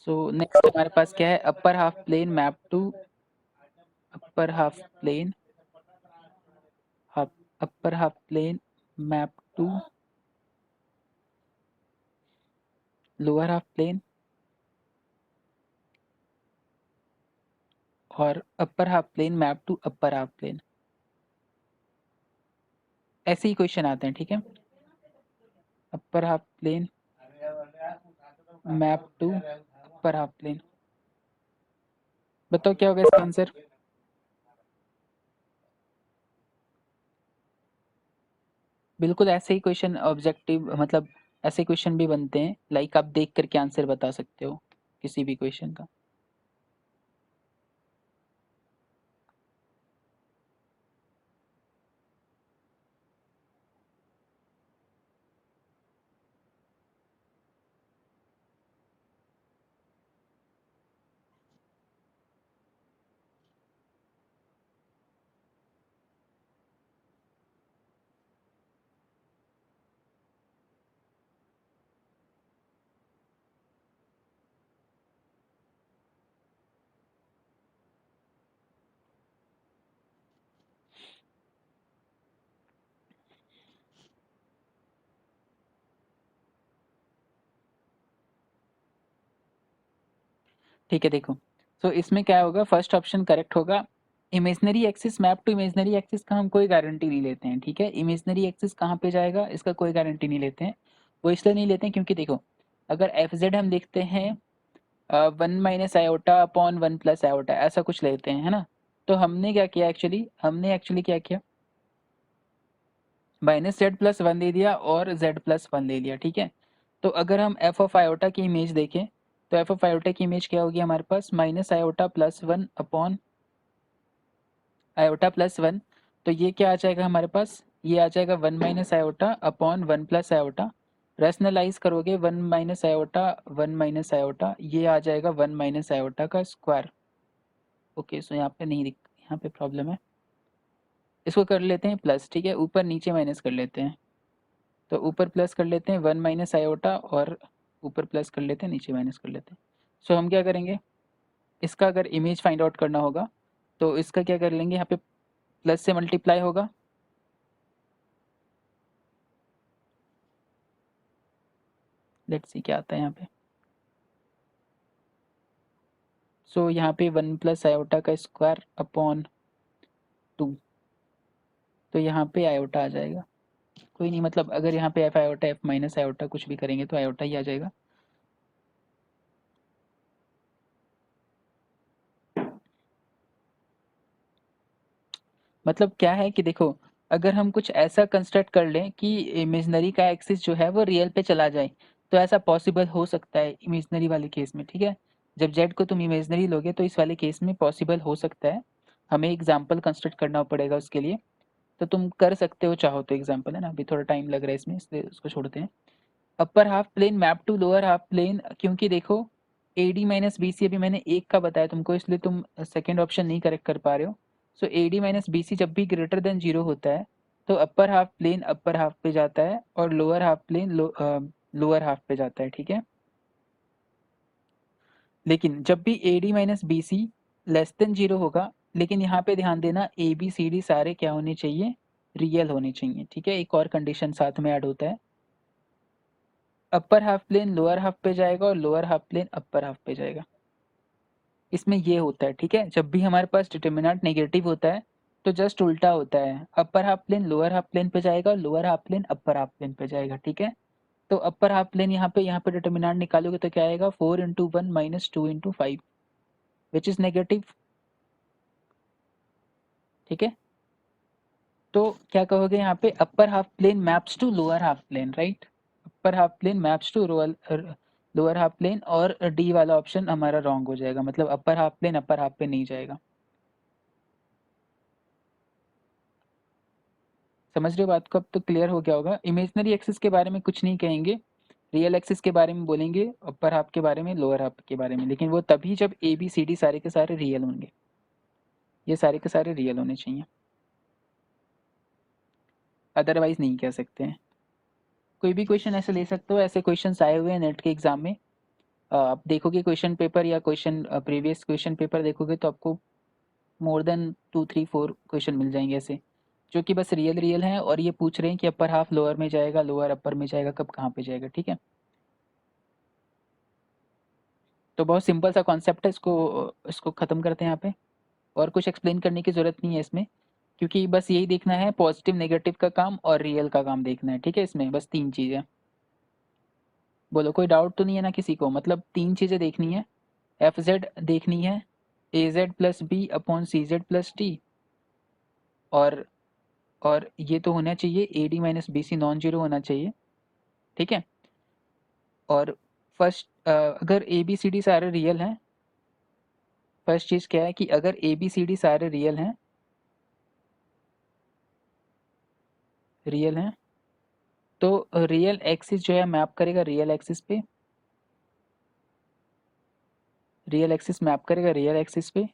सो नेक्स्ट हमारे पास क्या है, upper half plane map to upper half plane, upper half plane map to lower half plane और upper half plane map to upper half plane. ऐसे ही क्वेश्चन आते हैं, ठीक है। Upper half plane map to upper half plane. बताओ क्या होगा इसका आंसर। बिल्कुल ऐसे ही क्वेश्चन ऑब्जेक्टिव, मतलब ऐसे क्वेश्चन भी बनते हैं, लाइक आप देख करके आंसर बता सकते हो किसी भी क्वेश्चन का। ठीक है, देखो तो इसमें क्या होगा, फर्स्ट ऑप्शन करेक्ट होगा। Imaginary axis map to imaginary axis का हम कोई गारंटी नहीं लेते हैं, ठीक है। इमेजनरी एक्सिस कहाँ पे जाएगा इसका कोई गारंटी नहीं लेते हैं। वो इसलिए नहीं लेते हैं क्योंकि देखो, अगर एफ जेड हम देखते हैं 1 - आयोटा अपॉन 1 + आयोटा, ऐसा कुछ लेते हैं, है ना। तो हमने क्या किया एक्चुअली, हमने एक्चुअली क्या किया, -z+1 दे दिया और z+1 ले लिया, ठीक है। तो अगर हम एफ ऑफ आयोटा की इमेज देखें, तो एफ ऑफ आयोटा की इमेज क्या होगी हमारे पास, -आयोटा+1 तो ये क्या आ जाएगा हमारे पास, ये आ जाएगा 1 - आयोटा अपॉन 1 + आयोटा। रैशनलाइज करोगे 1 - आयोटा 1 - आयोटा, ये आ जाएगा 1 - आयोटा का स्क्वायर। ओके, सो यहाँ पे नहीं दिख, यहाँ पे प्रॉब्लम है। इसको कर लेते हैं प्लस, ठीक है, ऊपर नीचे माइनस कर लेते हैं। तो ऊपर प्लस कर लेते हैं 1 - आयोटा और ऊपर प्लस कर लेते हैं, नीचे माइनस कर लेते हैं। सो हम क्या करेंगे, इसका अगर इमेज फाइंड आउट करना होगा तो इसका क्या कर लेंगे, यहाँ पे प्लस से मल्टीप्लाई होगा, लेट्स सी क्या आता है यहाँ पे। सो यहाँ पे 1 + आयोटा का स्क्वायर अपॉन 2, तो यहाँ पे आयोटा आ जाएगा। कोई नहीं, मतलब अगर यहाँ पे F iota F minus iota कुछ भी करेंगे तो आयोटा ही आ जाएगा। मतलब क्या है कि देखो, अगर हम कुछ ऐसा कंस्ट्रक्ट कर लें कि इमेजनरी का एक्सिस जो है वो रियल पे चला जाए, तो ऐसा पॉसिबल हो सकता है इमेजनरी वाले केस में, ठीक है। जब जेड को तुम इमेजनरी लोगे तो इस वाले केस में पॉसिबल हो सकता है। हमें एग्जाम्पल कंस्ट्रक्ट करना पड़ेगा उसके लिए, तो तुम कर सकते हो चाहो तो एग्जाम्पल, है ना। अभी थोड़ा टाइम लग रहा है इसमें, इसलिए उसको छोड़ते हैं। Upper half plane map to lower half plane, क्योंकि देखो AD - BC अभी मैंने एक का बताया तुमको, इसलिए तुम सेकेंड ऑप्शन नहीं करेक्ट कर पा रहे हो। सो AD - BC जब भी ग्रेटर देन 0 होता है तो upper half plane upper half पे जाता है और lower half plane lower half पे जाता है, ठीक है। लेकिन जब भी AD - BC लेस देन 0 होगा, लेकिन यहाँ पे ध्यान देना ABCD सारे क्या होने चाहिए, रियल होने चाहिए, ठीक है। एक और कंडीशन साथ में ऐड होता है, upper half plane lower half पे जाएगा और lower half plane upper half पे जाएगा। इसमें ये होता है, ठीक है। जब भी हमारे पास डिटर्मिनेंट नेगेटिव होता है तो जस्ट उल्टा होता है, upper half plane lower half plane पे जाएगा और lower half plane upper half plane पे जाएगा, ठीक है। तो अपर हाफ प्लेन यहाँ पे डिटर्मिनेंट निकालोगे तो क्या आएगा, 4 × 1 - 2 × 5 विच इज नेगेटिव। ठीक है। तो क्या कहोगे यहाँ पे, upper half plane maps to lower half plane, right. Upper half plane maps to lower half plane, और डी वाला ऑप्शन हमारा रॉन्ग हो जाएगा, मतलब upper half plane upper half पे नहीं जाएगा। समझ रहे हो बात को, अब तो क्लियर हो गया होगा। इमेजिनरी एक्सिस के बारे में कुछ नहीं कहेंगे, रियल एक्सिस के बारे में बोलेंगे, अपर हाफ के बारे में, लोअर हाफ के बारे में, लेकिन वो तभी जब ए बी सी डी सारे के सारे रियल होंगे, ये सारे के सारे रियल होने चाहिए, अदरवाइज नहीं कह सकते हैं। कोई भी क्वेश्चन ऐसे ले सकते हो, ऐसे क्वेश्चन आए हुए हैं नेट के एग्जाम में। आप देखोगे क्वेश्चन पेपर या क्वेश्चन प्रीवियस क्वेश्चन पेपर देखोगे तो आपको मोर देन 2 3 4 क्वेश्चन मिल जाएंगे ऐसे, जो कि बस रियल रियल हैं, और ये पूछ रहे हैं कि अपर हाफ लोअर में जाएगा, लोअर अपर में जाएगा, कब कहाँ पे जाएगा। ठीक है, तो बहुत सिंपल सा कॉन्सेप्ट है, इसको खत्म करते हैं यहाँ पे, और कुछ एक्सप्लेन करने की जरूरत नहीं है इसमें, क्योंकि बस यही देखना है, पॉजिटिव नेगेटिव का काम और रियल का काम देखना है। ठीक है, इसमें बस 3 चीजें। बोलो, कोई डाउट तो नहीं है ना किसी को, मतलब 3 चीजें देखनी है, एफ जेड देखनी है, ए जेड प्लस बी अपॉन सी जेड प्लस टी, और ये तो होना चाहिए a D minus B C non zero होना चाहिए। ठीक है, और फर्स्ट अगर ए बी सी डी सारे रियल हैं, फर्स्ट चीज क्या है कि अगर ए बी सी डी सारे रियल हैं, तो रियल एक्सिस जो है मैप करेगा रियल एक्सिस पे, रियल एक्सिस मैप करेगा रियल एक्सिस पे,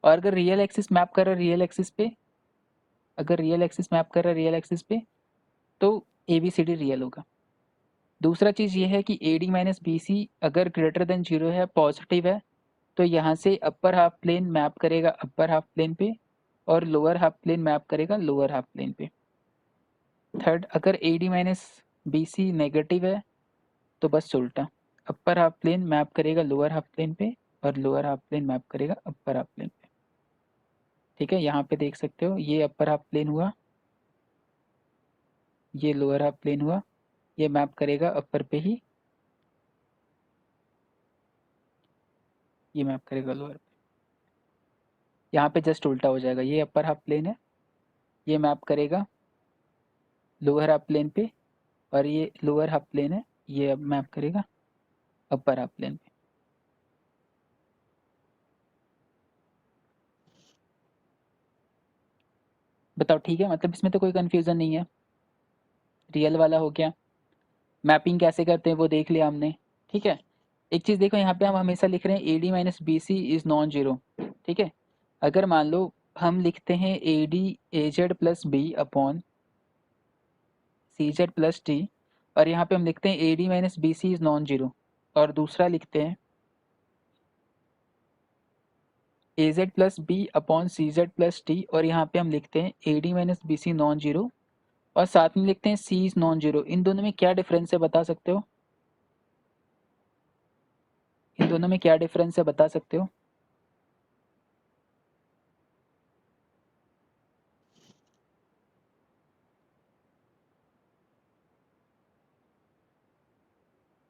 और अगर रियल एक्सिस मैप कर रहा है रियल एक्सिस पे, अगर रियल एक्सिस मैप कर रहा है रियल एक्सिस पे, तो a B C d real होगा। दूसरा चीज ये है कि a D minus B c अगर ग्रेटर देन जीरो है, पॉजिटिव है, तो यहाँ से अपर हाफ प्लेन मैप करेगा अपर हाफ प्लेन पे, और लोअर हाफ प्लेन मैप करेगा लोअर हाफ प्लेन पे। थर्ड, अगर a D minus B c negative है, तो बस उल्टा, अपर हाफ प्लेन मैप करेगा लोअर हाफ प्लेन पे, और लोअर हाफ प्लेन मैप करेगा अपर हाफ प्लेन पे। ठीक है, यहाँ पे देख सकते हो, ये अपर हाफ प्लेन हुआ, ये लोअर हाफ प्लेन हुआ, ये मैप करेगा अपर पे ही, ये मैप करेगा लोअर पे। यहाँ पे जस्ट उल्टा हो जाएगा, ये अपर हाफ प्लेन है, ये मैप करेगा लोअर हाफ प्लेन पे, और ये लोअर हाफ प्लेन है, ये अब मैप करेगा अपर हाफ प्लेन पे। बताओ ठीक है, मतलब इसमें तो कोई कंफ्यूजन नहीं है। रियल वाला हो गया, मैपिंग कैसे करते हैं वो देख लिया हमने। ठीक है, एक चीज देखो, यहाँ पे हम हमेशा लिख रहे हैं A D minus B C is non zero. ठीक है, अगर मान लो हम लिखते हैं A D A Z plus B upon C Z plus T, और यहाँ पे हम लिखते हैं A D minus B C is non zero, और दूसरा लिखते हैं A Z plus B upon C Z plus T, और यहाँ पे हम लिखते हैं A D minus B C non zero, और साथ में लिखते हैं सी इज नॉन जीरो। इन दोनों में क्या डिफरेंस है बता सकते हो? इन दोनों में क्या डिफरेंस है बता सकते हो?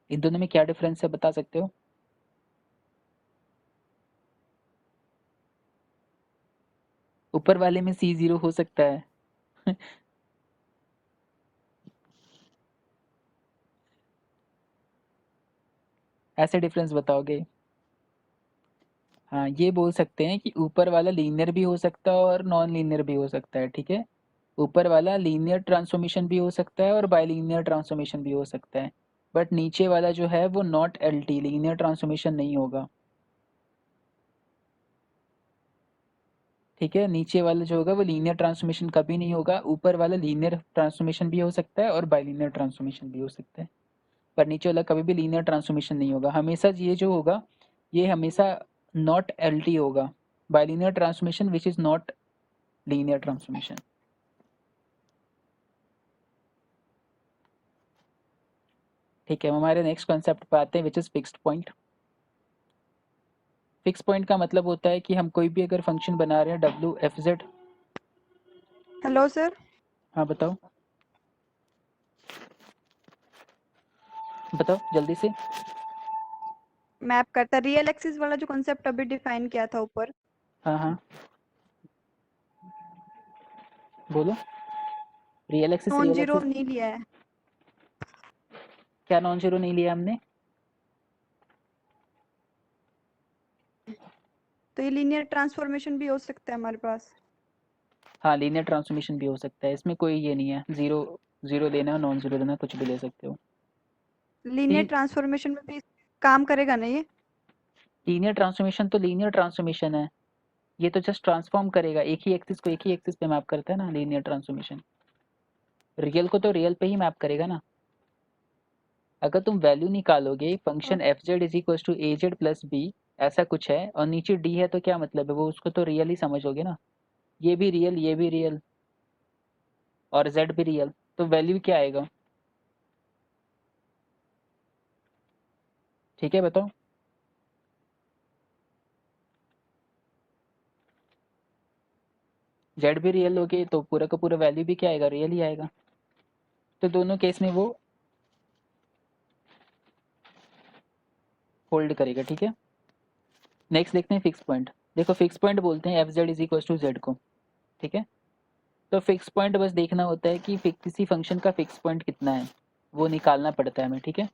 इन दोनों में क्या डिफरेंस है बता सकते हो? ऊपर वाले में सी जीरो हो सकता है ऐसे डिफरेंस बताओगे? हाँ, ये बोल सकते हैं कि ऊपर वाला लीनियर भी हो सकता है और नॉन लीनियर भी हो सकता है। ठीक है, ऊपर वाला लीनियर ट्रांसफॉर्मेशन भी हो सकता है और बाइलीनियर ट्रांसफॉर्मेशन भी हो सकता है, बट नीचे वाला जो है वो not L T linear transformation नहीं होगा। ठीक है, नीचे वाला जो होगा वो लीनियर ट्रांसफॉर्मेशन कभी नहीं होगा, ऊपर वाला लीनियर ट्रांसफॉर्मेशन भी हो सकता है और बाइलीनियर ट्रांसफॉर्मेशन भी हो सकता है, पर नीचे वाला कभी भी लीनियर ट्रांसफॉर्मेशन नहीं होगा। हमेशा ये जो होगा, ये हमेशा नॉट एल टी होगा, bilinear transformation which is not linear transformation. ठीक है, हम हमारे नेक्स्ट कॉन्सेप्ट पे आते हैं which is fixed point. Fix point का मतलब होता है कि हम कोई भी अगर फंक्शन बना रहे हैं W F Z. Hello sir. हाँ बताओ, बताओ जल्दी से। मैप करता रियल एक्सिस वाला जो कॉन्सेप्ट अभी डिफाइन किया था ऊपर। हाँ हाँ, बोलो। Real axis non real zero axis नहीं लिया है। क्या नॉन जीरो नहीं लिया हमने? तो ये लीनियर ट्रांसफॉर्मेशन भी हो सकता है हमारे पास। हाँ, लीनियर ट्रांसफॉर्मेशन भी हो सकता है, इसमें कोई ये नहीं है, जीरो जीरो लेना है, नॉन जीरो लेना है, कुछ भी ले सकते हो। लीनियर ती ट्रांसफॉर्मेशन में भी काम करेगा ना ये? लीनियर ट्रांसफॉर्मेशन तो लीनियर ट्रांसफॉर्मेशन है, ये तो जस्ट ट्रांसफॉर्म करेगा, एक ही एक्सिस को एक ही एक्सिस पे मैप करता है ना लीनियर ट्रांसफॉर्मेशन। रियल को तो रियल पे ही मैप करेगा ना। अगर तुम वैल्यू निकालोगे function F Z is equal to A Z plus B, ऐसा कुछ है और नीचे डी है, तो क्या मतलब है, वो उसको तो रियल ही समझोगे ना। ये भी रियल, ये भी रियल और जेड भी रियल, तो वैल्यू क्या आएगा? ठीक है, बताओ। जेड भी रियल हो गए तो पूरा का पूरा वैल्यू भी क्या आएगा, रियल ही आएगा। तो दोनों केस में वो होल्ड करेगा, ठीक है। नेक्स्ट देखते हैं फिक्स पॉइंट। देखो फिक्स पॉइंट बोलते हैं F Z is equal to Z को, ठीक है। तो फिक्स पॉइंट बस देखना होता है कि किसी फंक्शन का फिक्स पॉइंट कितना है, वो निकालना पड़ता है हमें, ठीक है,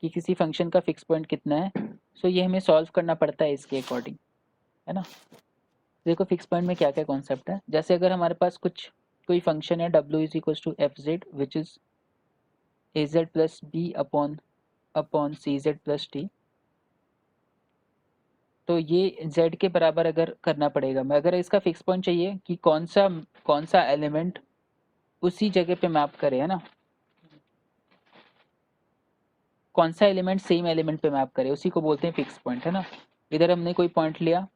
कि किसी फंक्शन का फिक्स पॉइंट कितना है। सो ये हमें सॉल्व करना पड़ता है इसके अकॉर्डिंग, है ना। देखो फिक्स पॉइंट में क्या क्या कॉन्सेप्ट है, जैसे अगर हमारे पास कोई फंक्शन है w is equal to F Z which is A Z plus B upon upon C Z plus T, तो ये z के बराबर अगर करना पड़ेगा, मैं अगर इसका फिक्स पॉइंट चाहिए कि कौन सा एलिमेंट उसी जगह पे मैप करे, है ना, कौन सा एलिमेंट सेम एलिमेंट पे मैप करे, उसी को बोलते हैं फिक्स पॉइंट, है ना। इधर हमने कोई पॉइंट लिया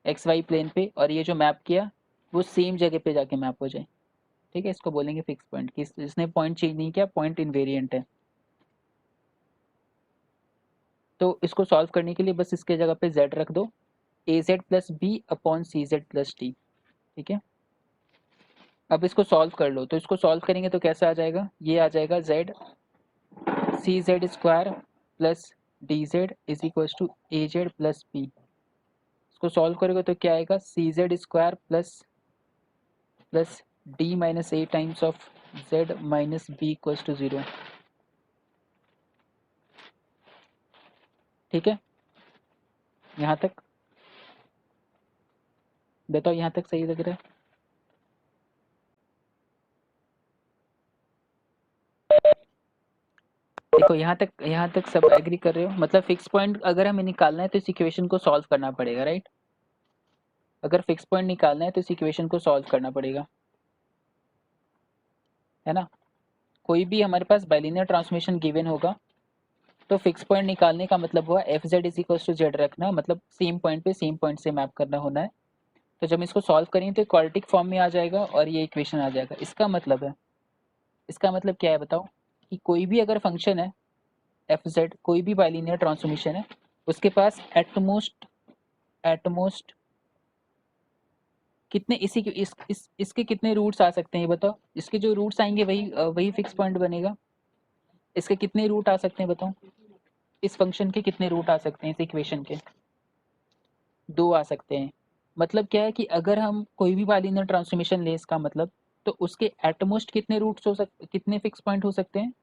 एक्स वाई प्लेन पे और ये जो मैप किया वो सेम जगह पे जाके मैप हो जाए, ठीक है, इसको बोलेंगे फिक्स पॉइंट, कि इसने पॉइंट चेंज नहीं किया, पॉइंट इनवेरिएंट है। तो इसको सॉल्व करने के लिए बस इसके जगह पे z रख दो, ए जेड प्लस बी अपॉन सी जेड प्लस टी, ठीक है। अब इसको सॉल्व कर लो, तो इसको सॉल्व करेंगे तो कैसा आ जाएगा, ये आ जाएगा z C Z square plus D Z is equal to A Z plus B. इसको सॉल्व करोगे तो क्या आएगा, C Z square plus plus D minus A times of Z minus B equal to 0, ठीक है। यहाँ तक बताओ, यहाँ तक सही लग रहा है? देखो यहाँ तक सब एग्री कर रहे हो, मतलब फिक्स पॉइंट अगर हमें निकालना है तो इस इक्वेशन को सॉल्व करना पड़ेगा, राइट। अगर फिक्स पॉइंट निकालना है तो इस इक्वेशन को सॉल्व करना पड़ेगा, है ना। कोई भी हमारे पास बाइलिनियर ट्रांसफॉर्मेशन गिवन होगा तो फिक्स पॉइंट निकालने का मतलब हुआ F Z is equal to Z रखना, मतलब सेम पॉइंट पे सेम पॉइंट से मैप करना होना है। तो जब इसको सॉल्व करेंगे तो क्वाड्रेटिक फॉर्म में आ जाएगा और ये इक्वेशन आ जाएगा। इसका मतलब क्या है बताओ, कि कोई भी अगर फंक्शन है एफ जेड, कोई भी बाइलिनियर ट्रांसफॉर्मेशन है, उसके पास एटमोस्ट कितने इसके कितने रूट्स आ सकते हैं ये बताओ। इसके जो रूट्स आएंगे वही फिक्स पॉइंट बनेगा। इसके कितने रूट आ सकते हैं बताओ, इस फंक्शन के कितने रूट आ सकते हैं इस इक्वेशन के? 2 आ सकते हैं। मतलब क्या है कि अगर हम कोई भी बाइलिनियर ट्रांसफॉर्मेशन ले इसका मतलब, तो उसके एटमोस्ट कितने रूट्स कितने फिक्स पॉइंट हो सकते हैं?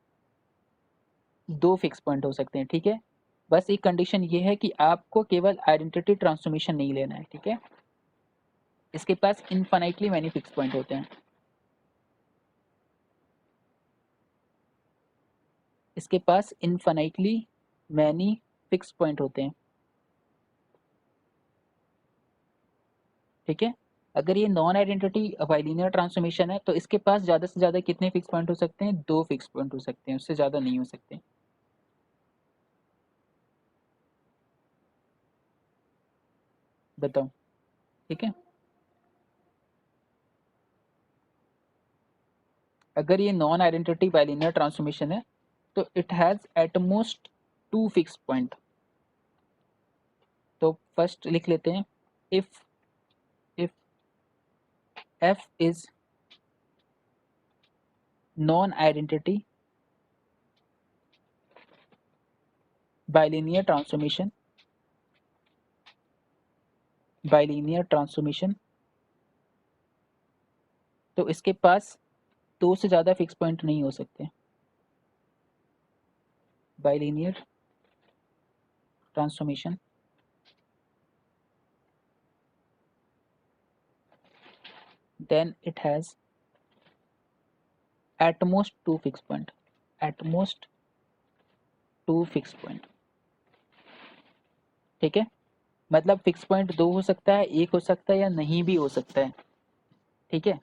2 फिक्स पॉइंट हो सकते हैं, ठीक है। बस एक कंडीशन ये है कि आपको केवल आइडेंटिटी ट्रांसफॉर्मेशन नहीं लेना है, ठीक है। इसके पास इनफाइनाइटली मैनी फिक्स पॉइंट होते हैं, इसके पास इनफाइनाइटली मैनी फिक्स पॉइंट होते हैं, ठीक है। अगर ये नॉन आइडेंटिटी बाइलिनियर ट्रांसफॉर्मेशन है तो इसके पास ज़्यादा से ज़्यादा कितने फिक्स पॉइंट हो सकते हैं? 2 फिक्स पॉइंट हो सकते हैं, उससे ज़्यादा नहीं हो सकते। बताओ, ठीक है। अगर ये नॉन आइडेंटिटी बाइलिनियर ट्रांसफॉर्मेशन है तो it has at most 2 fix point. तो फर्स्ट लिख लेते हैं, if if f is non-identity bilinear transformation तो इसके पास 2 से ज़्यादा फिक्स पॉइंट नहीं हो सकते bilinear transformation. Then it has at most 2 fixed point, at most 2 fixed point। ठीक है, मतलब फिक्स पॉइंट 2 हो सकता है, 1 हो सकता है या नहीं भी हो सकता है। ठीक है,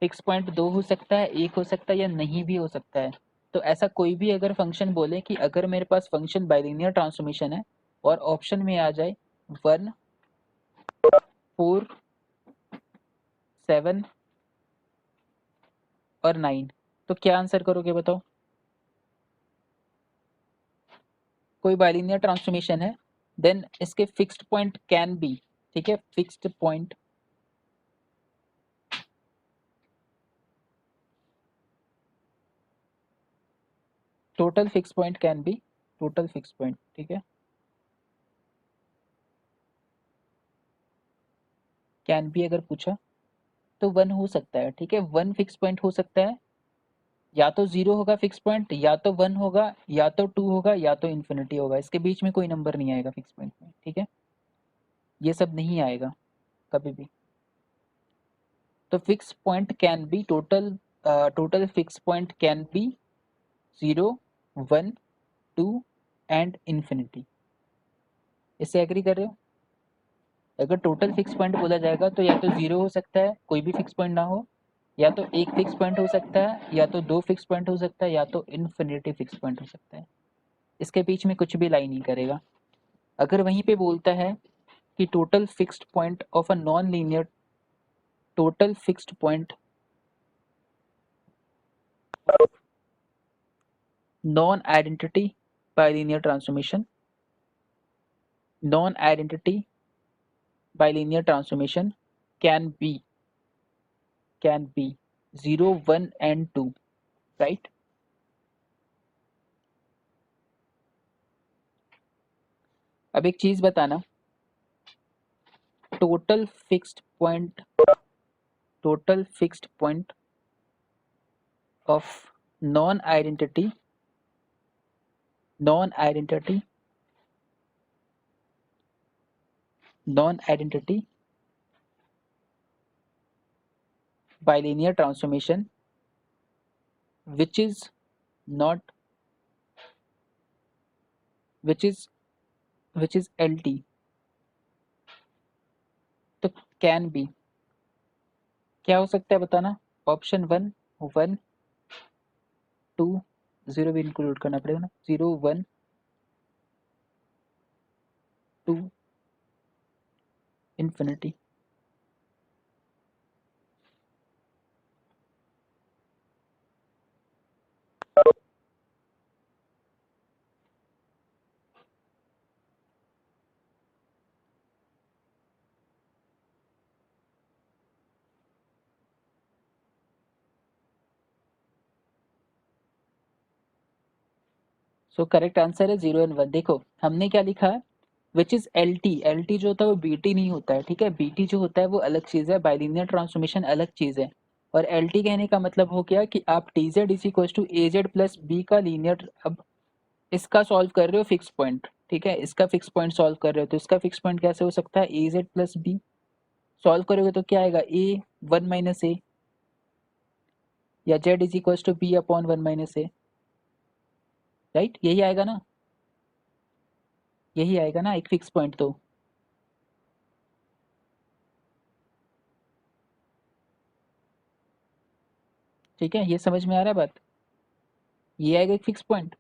फिक्स पॉइंट 2 हो सकता है, 1 हो सकता है या नहीं भी हो सकता है। तो ऐसा कोई भी अगर फंक्शन बोले कि अगर मेरे पास फंक्शन बाइलिनियर ट्रांसफॉर्मेशन है और ऑप्शन में आ जाए 1 4 7 और 9, तो क्या आंसर करोगे बताओ। कोई बाइलिनियर ट्रांसफॉर्मेशन है, देन इसके फिक्स्ड पॉइंट कैन बी, ठीक है, fixed point total fix point can be, total fix point, ठीक है, कैन बी अगर पूछा तो 1 हो सकता है। ठीक है, 1 फिक्स पॉइंट हो सकता है, या तो 0 होगा फिक्स पॉइंट, या तो 1 होगा, या तो 2 होगा, या तो इन्फिनिटी होगा। इसके बीच में कोई नंबर नहीं आएगा फिक्स पॉइंट में। ठीक है, ये सब नहीं आएगा कभी भी। तो fix point can be total, total fix point can be 0 1 2 and infinity. इससे एग्री कर रहे हो। अगर टोटल फिक्स पॉइंट बोला जाएगा तो या तो 0 हो सकता है, कोई भी फिक्स पॉइंट ना हो, या तो एक फिक्स पॉइंट हो सकता है, या तो 2 फिक्स पॉइंट हो सकता है, या तो इन्फिनिटी फिक्स पॉइंट हो सकता है। इसके बीच में कुछ भी लाई नहीं करेगा। अगर वहीं पे बोलता है कि total fixed point of a non linear, total fixed point non identity bilinear transformation, non identity bilinear transformation can be 0 1 and 2, right. अब एक चीज बताना, total fixed point, total fixed point of non identity, non identity, non identity bilinear transformation which is not, which is LT, तो can be क्या हो सकता है बताना। ऑप्शन 1 1 2, 0 भी इंक्लूड करना पड़ेगा ना, 0 1 2 इन्फिनिटी। सो करेक्ट आंसर है 0 and 1। देखो हमने क्या लिखा है, which is L T. L T जो होता है वो बी टी नहीं होता है। ठीक है, बी टी जो होता है वो अलग चीज है, बाइलिनियर ट्रांसफॉर्मेशन अलग चीज है। और एल टी कहने का मतलब हो गया कि आप T Z is equal to A Z plus B का लीनियर, अब इसका सॉल्व कर रहे हो फिक्स पॉइंट। ठीक है, इसका फिक्स पॉइंट सॉल्व कर रहे हो तो इसका फिक्स पॉइंट कैसे हो सकता है, ए जेड प्लस बी। सॉल्व करोगे तो क्या आएगा, ए 1 माइनस ए, या Z is equal to B upon 1 minus A, right. यही आएगा ना, यही आएगा ना एक फिक्स पॉइंट तो। ठीक है, ये समझ में आ रहा है बात, ये आएगा एक फिक्स पॉइंट।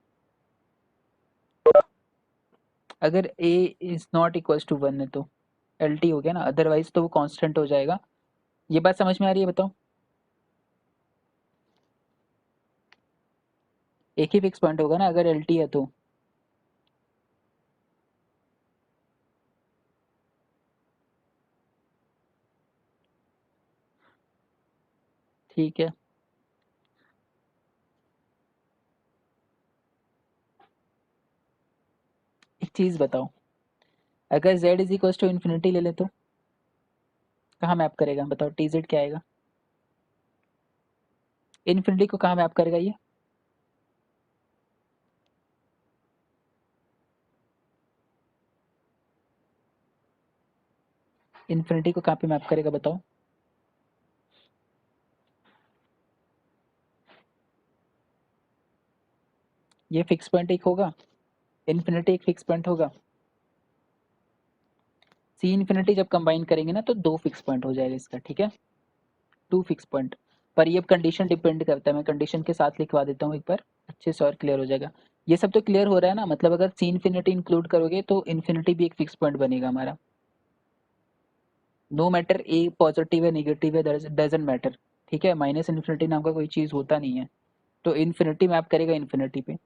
अगर a is not equals to 1 है तो एल टी हो गया ना, अदरवाइज तो वो कांस्टेंट हो जाएगा। ये बात समझ में आ रही है बताओ। एक ही फिक्स पॉइंट होगा ना अगर एल टी है तो। ठीक है, एक चीज बताओ, अगर z is equals to infinity ले ले तो कहाँ मैप करेगा बताओ, टी जेड क्या आएगा। इन्फिनिटी को कहाँ मैप करेगा ये? इन्फिनिटी को कहाँ पे मैप करेगा बताओ? ये फिक्स पॉइंट एक होगा, इन्फिनिटी एक फिक्स पॉइंट होगा। सी इन्फिनिटी जब कंबाइन करेंगे ना तो 2 फिक्स पॉइंट हो जाएगा इसका, ठीक है? 2 फिक्स पॉइंट। पर ये कंडीशन डिपेंड करता है, मैं कंडीशन के साथ लिखवा देता हूँ एक बार, अच्छे से और क्लियर हो जाएगा। ये सब तो क्लियर हो रहा है ना, मतलब अगर सी इन्फिनिटी इंक्लूड करोगे तो इन्फिनिटी भी एक फिक्स पॉइंट बनेगा हमारा। नो मैटर ए पॉजिटिव है नेगेटिव है, डजंट मैटर, ठीक है? माइनस इन्फिनिटी नाम का कोई चीज होता नहीं है, तो इन्फिनिटी मैप करेगा इन्फिनिटी पे।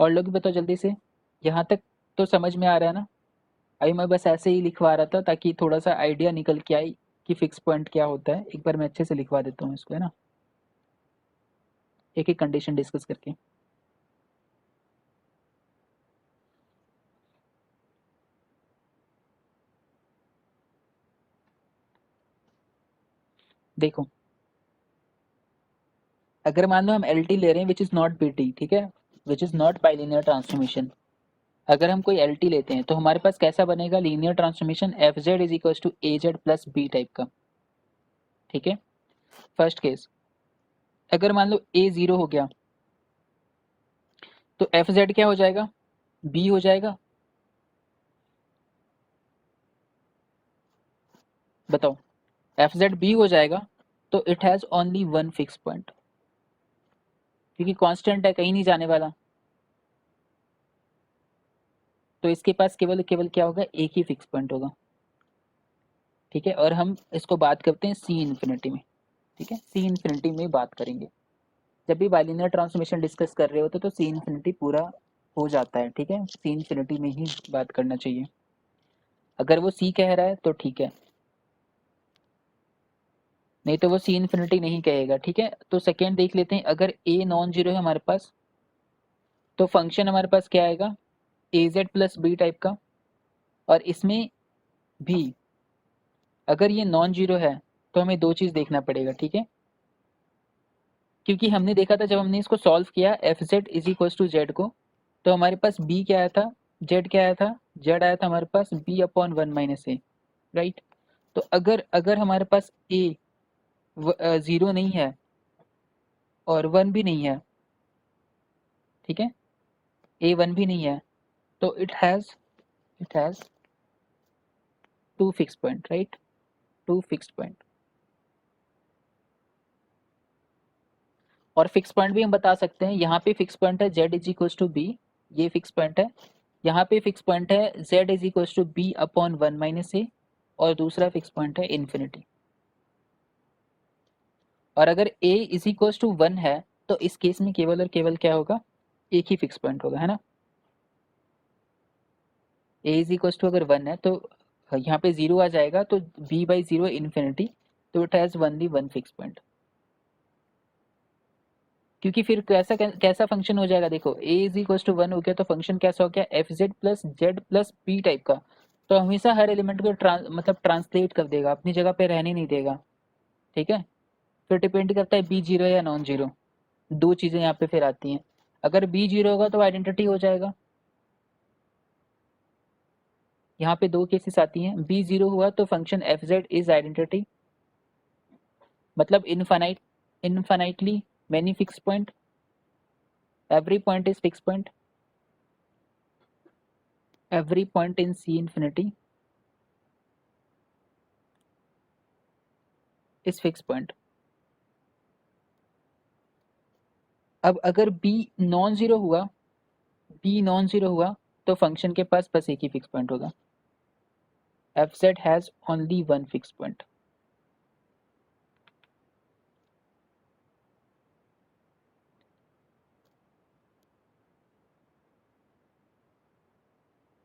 और लोग बताओ जल्दी से, यहाँ तक तो समझ में आ रहा है ना? अभी मैं बस ऐसे ही लिखवा रहा था ताकि थोड़ा सा आइडिया निकल के आई कि फिक्स पॉइंट क्या होता है। एक बार मैं अच्छे से लिखवा देता हूँ इसको, है ना, एक एक कंडीशन डिस्कस करके। देखो, अगर मान लो हम एल टी ले रहे हैं which is not be T, ठीक है, which is not bilinear transformation. अगर हम कोई एल टी लेते हैं तो हमारे पास कैसा बनेगा linear transformation, F Z is equal to A Z plus B type का, ठीक है? फर्स्ट केस, अगर मान लो ए जीरो हो गया तो एफ जेड क्या हो जाएगा? बी हो जाएगा। बताओ, एफ जेड बी हो जाएगा तो it has only one fix point, क्योंकि कांस्टेंट है, कहीं नहीं जाने वाला। तो इसके पास केवल केवल क्या होगा, एक ही फिक्स पॉइंट होगा, ठीक है? और हम इसको बात करते हैं सी इन्फिनिटी में, ठीक है? सी इन्फिनिटी में बात करेंगे। जब भी बाइलिनियर ट्रांसफॉर्मेशन डिस्कस कर रहे होते तो सी इन्फिनिटी पूरा हो जाता है, ठीक है? सी इन्फिनिटी में ही बात करना चाहिए। अगर वो सी कह रहा है तो ठीक है, नहीं तो वो सी इन्फिनिटी नहीं कहेगा, ठीक है? तो सेकेंड देख लेते हैं, अगर ए नॉन जीरो है हमारे पास तो फंक्शन हमारे पास क्या आएगा, ए जेड प्लस बी टाइप का। और इसमें भी अगर ये नॉन जीरो है तो हमें दो चीज देखना पड़ेगा, ठीक है? क्योंकि हमने देखा था जब हमने इसको सॉल्व किया F Z is equal to Z को, तो हमारे पास बी क्या आया था, जेड क्या आया था, जेड आया था हमारे पास B upon one minus A, right? तो अगर अगर हमारे पास ए जीरो नहीं है और वन भी नहीं है, ठीक है, ए वन भी नहीं है, तो it has two fix point, right? Two fix point. और फिक्स पॉइंट भी हम बता सकते हैं, यहाँ पे फिक्स पॉइंट है Z is equal to B, ये फिक्स पॉइंट है। यहाँ पे फिक्स पॉइंट है Z is equal to B upon one minus A, और दूसरा फिक्स पॉइंट है इन्फिनिटी। और अगर A is equal to one है तो इस केस में केवल और केवल क्या होगा, एक ही फिक्स पॉइंट होगा, है ना? ए इज इक्वल टू अगर वन है तो यहाँ पे जीरो आ जाएगा, तो बी बाई जीरो इन्फिनिटी, तो it has only one fix point. क्योंकि फिर कैसा कैसा फंक्शन हो जाएगा, देखो A is equal to one हो गया तो फंक्शन कैसा हो गया, F Z plus B type का। तो हमेशा हर एलिमेंट को मतलब ट्रांसलेट कर देगा, अपनी जगह पे रहने नहीं देगा, ठीक है? फिर डिपेंड करता है बी जीरो या नॉन जीरो, दो चीजें यहाँ पे फिर आती हैं। अगर बी जीरो होगा तो आइडेंटिटी हो जाएगा, यहाँ पे दो केसेस आती हैं, बी जीरो हुआ तो function F Z is identity, मतलब infinitely many fix point, every point is fix point, every point in C infinity is fixed point। अब अगर B नॉन जीरो हुआ, B नॉन जीरो हुआ तो फंक्शन के पास बस एक ही फिक्स पॉइंट होगा, fz has only one fixed point।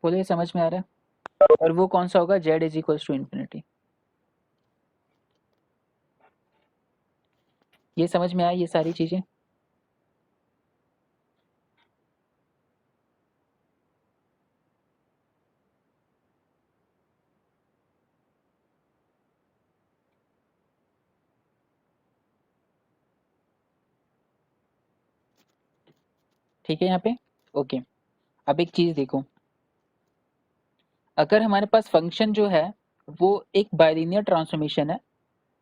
बोलो ये समझ में आ रहा है? और वो कौन सा होगा, z is equal to infinity. ये समझ में आया ये सारी चीजें? ठीक है यहाँ पे। ओके, अब एक चीज देखो, अगर हमारे पास फंक्शन जो है वो एक बाइलिनियर ट्रांसफॉर्मेशन है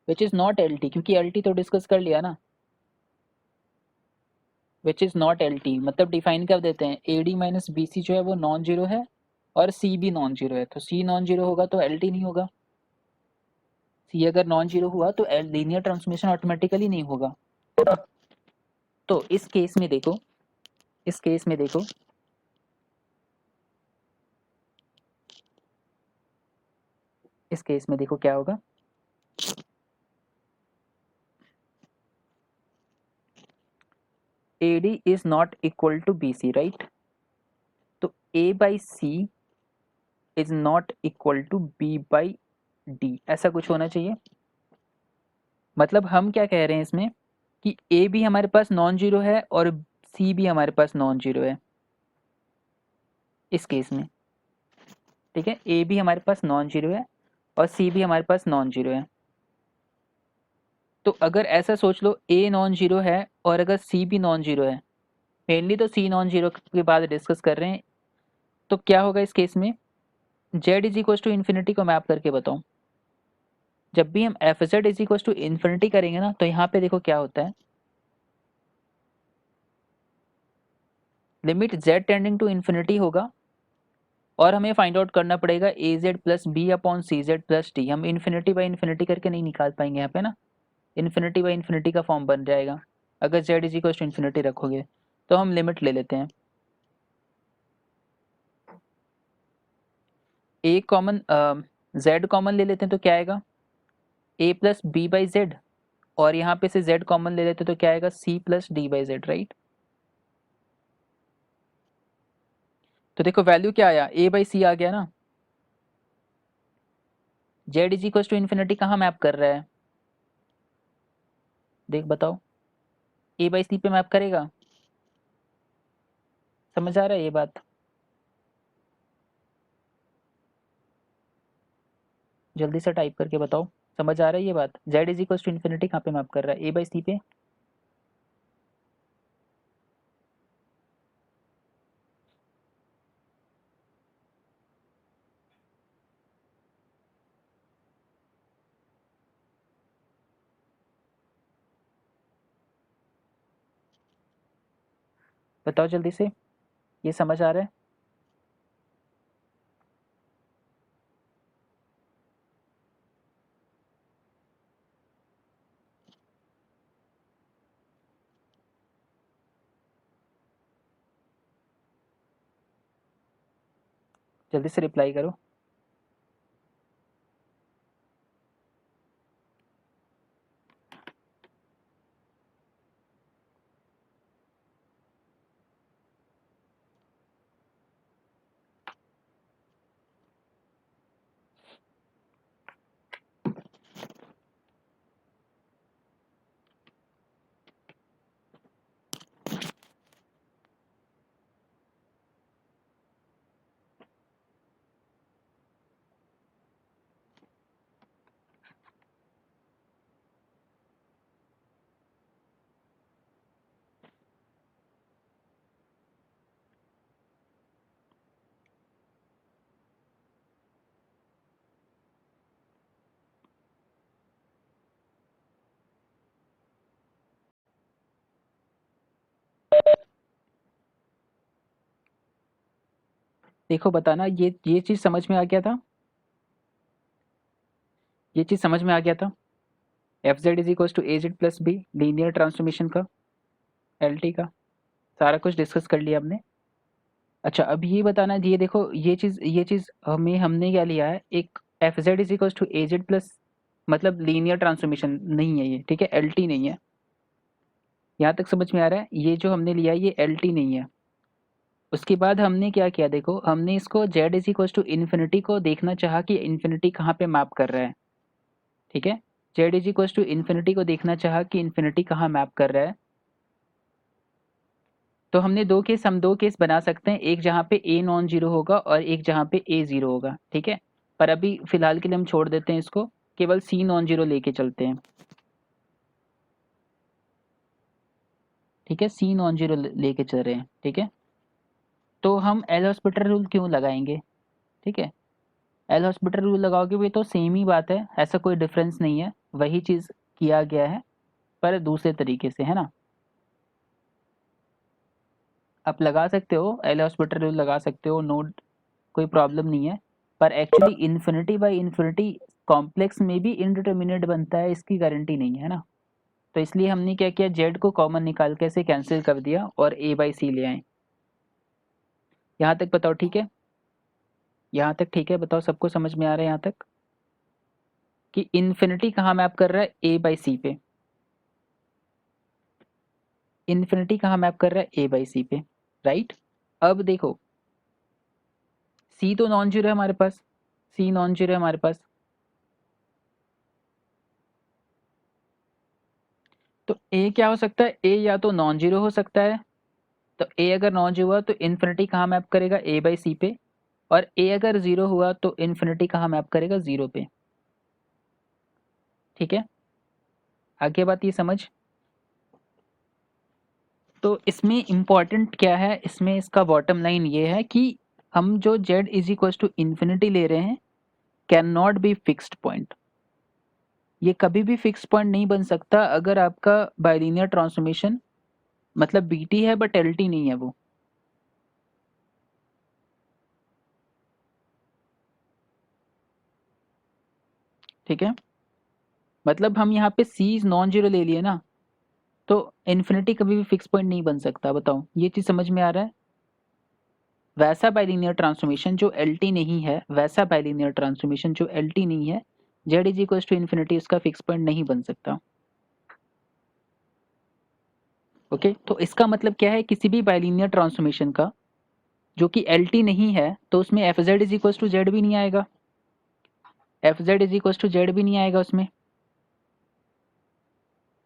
which is not L T, क्योंकि एल टी तो डिस्कस कर लिया ना, which is not L T मतलब डिफाइन कर देते हैं A D minus B C जो है वो नॉन जीरो है और सी भी नॉन जीरो है, तो सी नॉन जीरो होगा तो एल टी नहीं होगा, सी अगर नॉन जीरो हुआ तो लीनियर ट्रांसफॉर्मेशन ऑटोमेटिकली नहीं होगा। तो इस केस में देखो, इस केस में देखो, इस केस में देखो क्या होगा, AD is not equal to BC, right? तो A by C is not equal to B by D, ऐसा कुछ होना चाहिए। मतलब हम क्या कह रहे हैं इसमें कि A भी हमारे पास नॉन जीरो है और C भी हमारे पास नॉन जीरो है इस केस में, ठीक है। A भी हमारे पास नॉन जीरो है और C भी हमारे पास नॉन जीरो है। तो अगर ऐसा सोच लो A नॉन जीरो है और अगर C भी नॉन जीरो है, मेनली तो C नॉन जीरो के बाद डिस्कस कर रहे हैं, तो क्या होगा इस केस में, Z is equal to infinity को मैप करके बताओ। जब भी हम F Z is equal to infinity करेंगे ना, तो यहाँ पे देखो क्या होता है, limit z tending to infinity होगा और हमें फाइंड आउट करना पड़ेगा A Z plus B upon C Z plus T. हम इन्फिनिटी बाई इन्फिनिटी करके नहीं निकाल पाएंगे यहाँ पे ना, इन्फिनिटी बाई इन्फिनिटी का फॉर्म बन जाएगा अगर z is equal to infinity रखोगे। तो हम लिमिट ले लेते हैं, ए कॉमन z कॉमन ले लेते हैं तो क्या आएगा a plus B by Z, और यहाँ पे से z कॉमन ले लेते हैं तो क्या आएगा c plus D by Z, right? तो देखो वैल्यू क्या आया, a बाई सी आ गया ना। z is equal to infinity कहाँ मैप कर रहा है, देख बताओ, a बाई सी पे मैप करेगा, समझ आ रहा है ये बात? जल्दी से टाइप करके बताओ, समझ आ रहा है ये बात? z is equal to infinity कहाँ पे मैप कर रहा है, a बाई सी पे। बताओ जल्दी से, ये समझ आ रहा है? जल्दी से रिप्लाई करो। देखो बताना, ये चीज समझ में आ गया था, ये चीज समझ में आ गया था, F Z is equal to A Z plus B linear transformation का, एल टी का, सारा कुछ डिस्कस कर लिया हमने। अच्छा अब ये बताना, ये देखो ये चीज हमें हमने क्या लिया है, एक F Z is equal to A Z plus, मतलब लीनियर ट्रांसफॉर्मेशन नहीं है ये, ठीक है, एल टी नहीं है। यहाँ तक समझ में आ रहा है, ये जो हमने लिया है ये एल टी नहीं है। उसके बाद हमने क्या किया, देखो हमने इसको z is equal to infinity को देखना चाहा कि इन्फिनिटी कहाँ पे मैप कर रहा है, ठीक है, z is equal to infinity को देखना चाहा कि इन्फिनिटी कहाँ मैप कर रहा है। तो हमने हम दो केस बना सकते हैं, एक जहाँ पे a नॉन जीरो होगा और एक जहाँ पे a जीरो होगा, ठीक है। पर अभी फिलहाल के लिए हम छोड़ देते हैं इसको, केवल c नॉन जीरो लेके चलते हैं। ठीक है, सी नॉन जीरो लेके चल रहे हैं, ठीक है। तो हम एल हॉस्पिटल रूल क्यों लगाएंगे, ठीक है। एल हॉस्पिटल रूल लगाओगे भी तो सेम ही बात है, ऐसा कोई डिफरेंस नहीं है, वही चीज़ किया गया है पर दूसरे तरीके से, है ना। आप लगा सकते हो, एल हॉस्पिटल रूल लगा सकते हो, नोट कोई प्रॉब्लम नहीं है। पर actually infinity by infinity complex में भी इनडिटर्मिनेट बनता है, इसकी गारंटी नहीं है ना। तो इसलिए हमने क्या किया, जेड को कॉमन निकाल के इसे कैंसिल कर दिया और ए बाई सी ले आए। यहाँ तक बताओ ठीक है, यहाँ तक ठीक है, बताओ सबको समझ में आ रहा है यहाँ तक कि इन्फिनिटी कहाँ मैप कर रहा है, ए बाई सी पे। इन्फिनिटी कहाँ मैप कर रहा है, ए बाई सी पे, राइट। अब देखो, सी तो नॉन जीरो है हमारे पास, सी नॉन जीरो है हमारे पास, तो ए क्या हो सकता है, ए या तो नॉन जीरो हो सकता है। तो ए अगर नॉन जीरो हुआ तो इन्फिनिटी कहाँ मैप करेगा, ए बाई सी पे। और ए अगर जीरो हुआ तो इन्फिनिटी कहाँ मैप करेगा, जीरो पे। ठीक है, आगे बात ये समझ। तो इसमें इम्पॉर्टेंट क्या है, इसमें इसका बॉटम लाइन ये है कि हम जो z is equal to infinity ले रहे हैं can not be fixed point. ये कभी भी फिक्स पॉइंट नहीं बन सकता अगर आपका बाइलिनियर ट्रांसफॉर्मेशन मतलब बीटी है बट एलटी नहीं है वो। ठीक है, मतलब हम यहाँ पे सी नॉन जीरो ले लिए ना, तो इन्फिनिटी कभी भी फिक्स पॉइंट नहीं बन सकता। बताओ ये चीज़ समझ में आ रहा है। वैसा बाइलिनियर ट्रांसफॉर्मेशन जो एलटी नहीं है, वैसा बाइलिनियर ट्रांसफॉर्मेशन जो एलटी नहीं है, Z is equal to infinity उसका फिक्स पॉइंट नहीं बन सकता। ओके, तो इसका मतलब क्या है, किसी भी बाइलिनियर ट्रांसफॉर्मेशन का जो कि एलटी नहीं है तो उसमें F Z is equal to Z भी नहीं आएगा, F Z is equal to Z भी नहीं आएगा उसमें,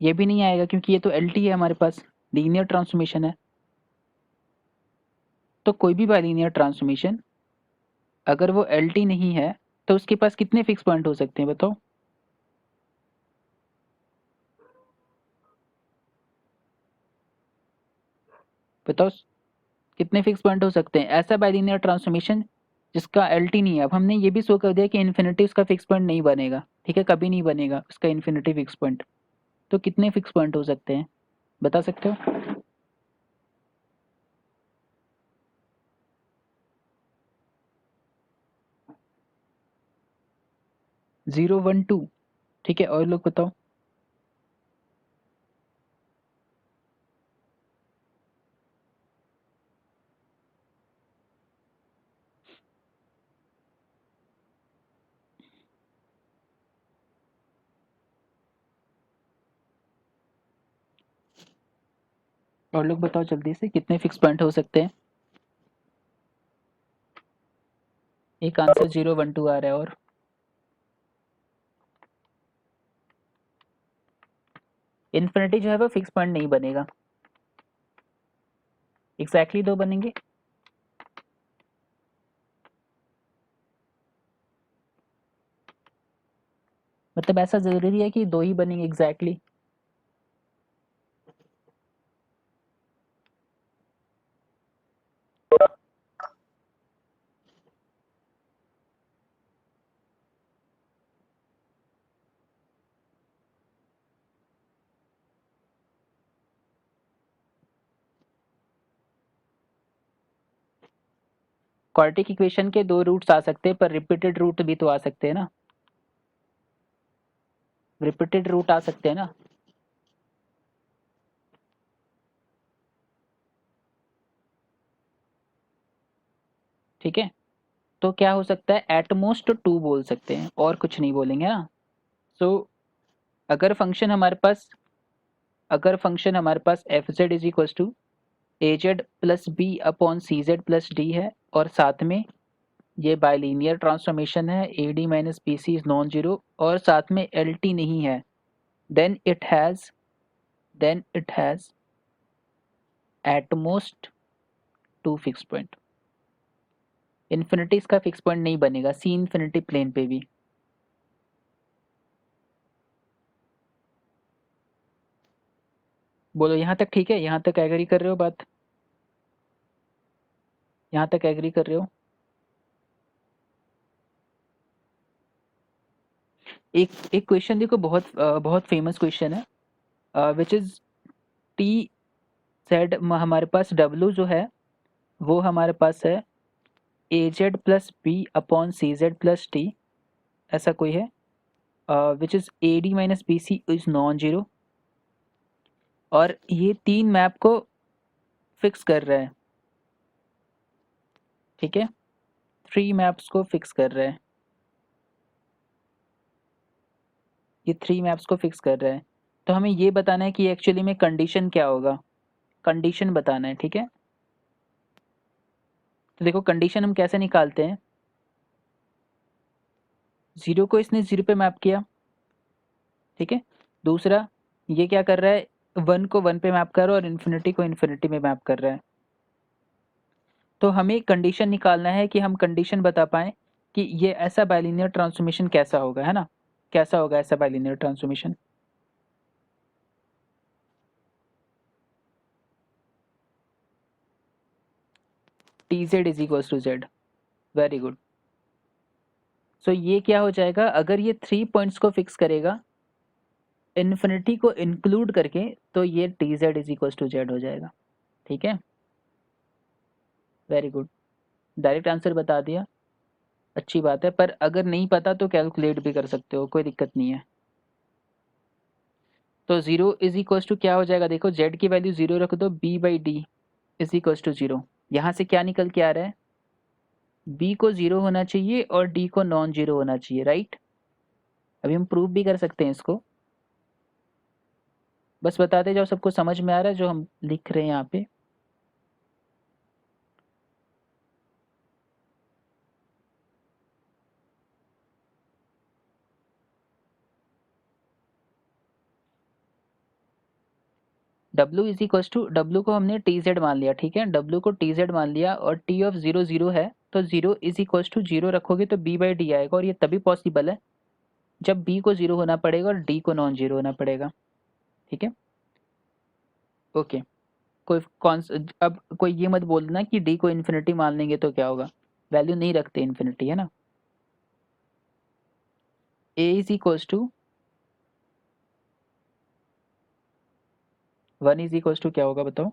ये भी नहीं आएगा क्योंकि ये तो एलटी है हमारे पास, लीनियर ट्रांसफॉर्मेशन है। तो कोई भी बाइलिनियर ट्रांसफॉर्मेशन अगर वो एलटी नहीं है तो उसके पास कितने फिक्स पॉइंट हो सकते हैं बताओ। बताओ कितने फिक्स पॉइंट हो सकते हैं ऐसा बाइलिनियर ट्रांसफॉर्मेशन जिसका एलटी नहीं है। अब हमने ये भी शो कर दिया कि इन्फिनिटी उसका फिक्स पॉइंट नहीं बनेगा, ठीक है, कभी नहीं बनेगा उसका इन्फिनिटी फिक्स पॉइंट। तो कितने फिक्स पॉइंट हो सकते हैं बता सकते हो। 0 1 2, ठीक है, और लोग बताओ। और लोग बताओ जल्दी से कितने फिक्स पॉइंट हो सकते हैं। एक आंसर 0 1 2 आ रहा है और इन्फिनिटी जो है वो फिक्स पॉइंट नहीं बनेगा, एग्जैक्टली दो बनेंगे। मतलब ऐसा जरूरी है कि दो ही बनेंगे एग्जैक्टली। क्वाड्रेटिक इक्वेशन के दो रूट्स आ सकते हैं पर रिपीटेड रूट भी तो आ सकते हैं ना, रिपीटेड रूट आ सकते हैं ना। ठीक है, तो क्या हो सकता है, एटमोस्ट टू बोल सकते हैं और कुछ नहीं बोलेंगे ना। सो अगर फंक्शन हमारे पास, अगर फंक्शन हमारे पास F Z is equal to A Z plus B upon C Z plus D है और साथ में ये बाइलीनियर ट्रांसफॉर्मेशन है, A D minus B C is non zero और साथ में एल टी नहीं है, then it has, then it has at most two fix point. Infinity इसका फिक्स पॉइंट नहीं बनेगा सी इन्फिनिटी प्लेन पे भी। बोलो यहाँ तक ठीक है, यहाँ तक एग्री कर रहे हो बात, यहाँ तक एग्री कर रहे हो? एक एक क्वेश्चन देखो, बहुत फेमस क्वेश्चन है, विच इज टी जेड, हमारे पास डब्ल्यू जो है वो हमारे पास है ए जेड प्लस बी अपॉन सी जेड प्लस टी, ऐसा कोई है, which is A D minus B C is non zero, और ये तीन मैप को फिक्स कर रहा है, ठीक है, थ्री मैप्स को फिक्स कर रहा है, ये थ्री मैप्स को फिक्स कर रहा है। तो हमें ये बताना है कि एक्चुअली में कंडीशन क्या होगा, कंडीशन बताना है, ठीक है। तो देखो कंडीशन हम कैसे निकालते हैं, जीरो को इसने जीरो पे मैप किया, ठीक है। दूसरा, ये क्या कर रहा है, वन को वन पे मैप कर रहा है और इन्फिनिटी को इन्फिनिटी में मैप कर रहा है। तो हमें कंडीशन निकालना है कि हम कंडीशन बता पाएँ कि ये ऐसा बाइलिनियर ट्रांसफॉर्मेशन कैसा होगा, है ना? कैसा होगा ऐसा bilinear transformation? T Z is equal to Z, very good. So ये क्या हो जाएगा, अगर ये थ्री पॉइंट्स को फिक्स करेगा इन्फिनिटी को इंक्लूड करके, तो ये T Z is equal to Z हो जाएगा, ठीक है, वेरी गुड। डायरेक्ट आंसर बता दिया, अच्छी बात है, पर अगर नहीं पता तो कैलकुलेट भी कर सकते हो, कोई दिक्कत नहीं है। तो जीरो इज इक्वल टू क्या हो जाएगा, देखो जेड की वैल्यू जीरो रख दो, B by D is equal to zero. यहाँ से क्या निकल के आ रहा है, बी को जीरो होना चाहिए और डी को नॉन जीरो होना चाहिए, राइट। अभी हम प्रूव भी कर सकते हैं इसको, बस बताते जाओ, सबको समझ में आ रहा है जो हम लिख रहे हैं यहाँ पे? W is equal to, W को हमने टी जेड मान लिया, ठीक है, डब्ल्यू को टी जेड मान लिया और टी ऑफ जीरो जीरो है, तो zero is equal to zero रखोगे तो बी बाई डी आएगा, और ये तभी पॉसिबल है जब बी को जीरो होना पड़ेगा और डी को नॉन जीरो होना पड़ेगा, ठीक है, ओके। कोई कौन, अब कोई ये मत बोलना कि डी को इन्फिनिटी मान लेंगे तो क्या होगा, वैल्यू नहीं रखते इन्फिनिटी, है ना। A is equal to one is equal to क्या होगा बताओ,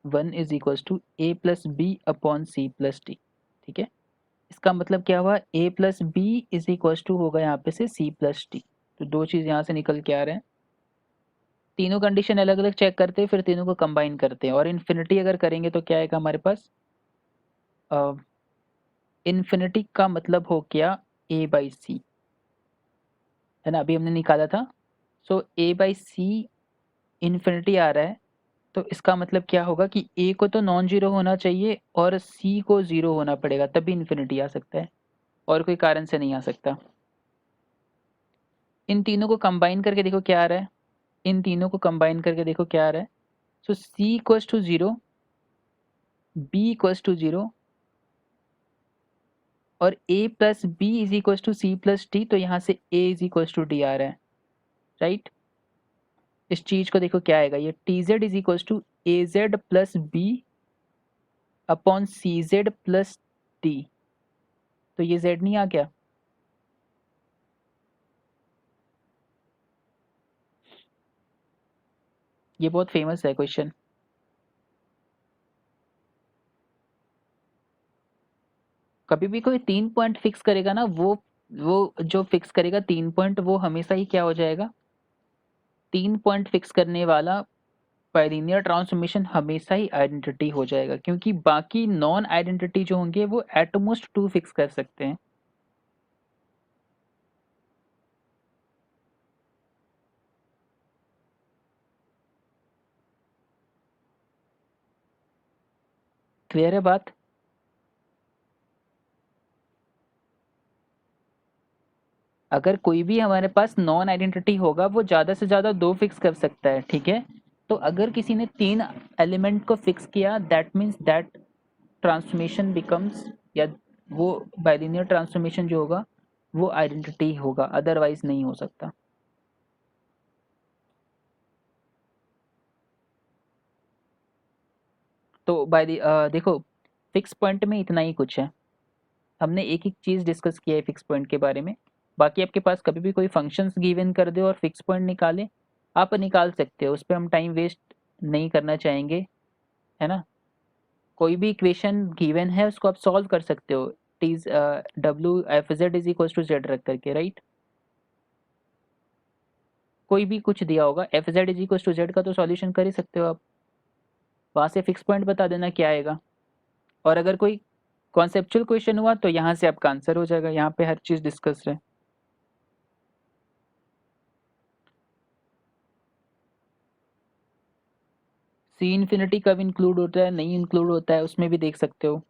one is equal to A plus B upon C plus D, ठीक है। इसका मतलब क्या हुआ, A plus B is equal to होगा यहाँ पे से सी प्लस डी, तो दो चीज यहाँ से निकल के आ रहे हैं। तीनों कंडीशन अलग अलग चेक करते हैं, फिर तीनों को कंबाइन करते हैं, और इन्फिनिटी अगर करेंगे तो क्या आएगा हमारे पास, इन्फिनिटी का मतलब हो गया ए बाई सी, है ना, अभी हमने निकाला था। सो ए बाई सी इन्फिनिटी आ रहा है, तो इसका मतलब क्या होगा कि ए को तो नॉन जीरो होना चाहिए और सी को जीरो होना पड़ेगा, तभी इन्फिनिटी आ सकता है, और कोई कारण से नहीं आ सकता। इन तीनों को कंबाइन करके देखो क्या आ रहा है, इन तीनों को कंबाइन करके देखो क्या आ रहा है। So C equals to zero, B equals to zero, और A plus B is equals to C plus T, तो यहाँ से A is equals to D आ रहा है, राइट। इस चीज को देखो क्या आएगा, ये T Z is equals to A Z plus B upon C Z plus T, तो ये जेड नहीं आ गया, ये बहुत फेमस है क्वेश्चन। कभी भी कोई तीन पॉइंट फिक्स करेगा ना, वो जो फिक्स करेगा तीन पॉइंट, वो हमेशा ही क्या हो जाएगा, तीन पॉइंट फिक्स करने वाला बाइलिनियर ट्रांसफॉर्मेशन हमेशा ही आइडेंटिटी हो जाएगा, क्योंकि बाकी नॉन आइडेंटिटी जो होंगे वो एट मोस्ट टू फिक्स कर सकते हैं। क्लियर है बात? अगर कोई भी हमारे पास नॉन आइडेंटिटी होगा वो ज़्यादा से ज़्यादा दो फिक्स कर सकता है, ठीक है। तो अगर किसी ने तीन एलिमेंट को फिक्स किया, that means that transformation becomes, या वो बाइलिनियर ट्रांसफॉर्मेशन जो होगा वो आइडेंटिटी होगा, अदरवाइज नहीं हो सकता। तो देखो फिक्स पॉइंट में इतना ही कुछ है, हमने एक एक चीज़ डिस्कस किया है फिक्स पॉइंट के बारे में। बाकी आपके पास कभी भी कोई फंक्शंस गिवन कर दे और फिक्स पॉइंट निकाले, आप निकाल सकते हो, उस पर हम टाइम वेस्ट नहीं करना चाहेंगे, है ना। कोई भी इक्वेशन गिवन है उसको आप सॉल्व कर सकते हो, टीज W F Z is equal to Z रख करके, राइट। कोई भी कुछ दिया होगा F Z is equal to Z का तो सॉल्यूशन कर ही सकते हो आप, वहाँ से फिक्स पॉइंट बता देना क्या आएगा। और अगर कोई कॉन्सेप्चुअल क्वेश्चन हुआ तो यहाँ से आपका आंसर हो जाएगा, यहाँ पे हर चीज़ डिस्कस है। सी इन्फिनिटी कब इंक्लूड होता है, नहीं इंक्लूड होता है, उसमें भी देख सकते हो।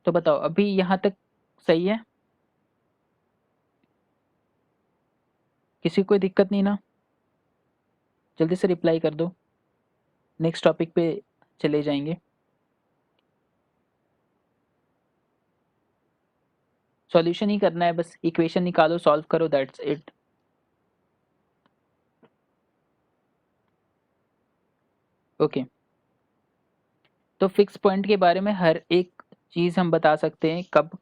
तो बताओ अभी यहाँ तक सही है, किसी को कोई दिक्कत नहीं ना, जल्दी से रिप्लाई कर दो, नेक्स्ट टॉपिक पे चले जाएंगे। सॉल्यूशन ही करना है, बस इक्वेशन निकालो, सॉल्व करो, दैट्स इट। ओके, तो फिक्स पॉइंट के बारे में हर एक चीज़ हम बता सकते हैं, कब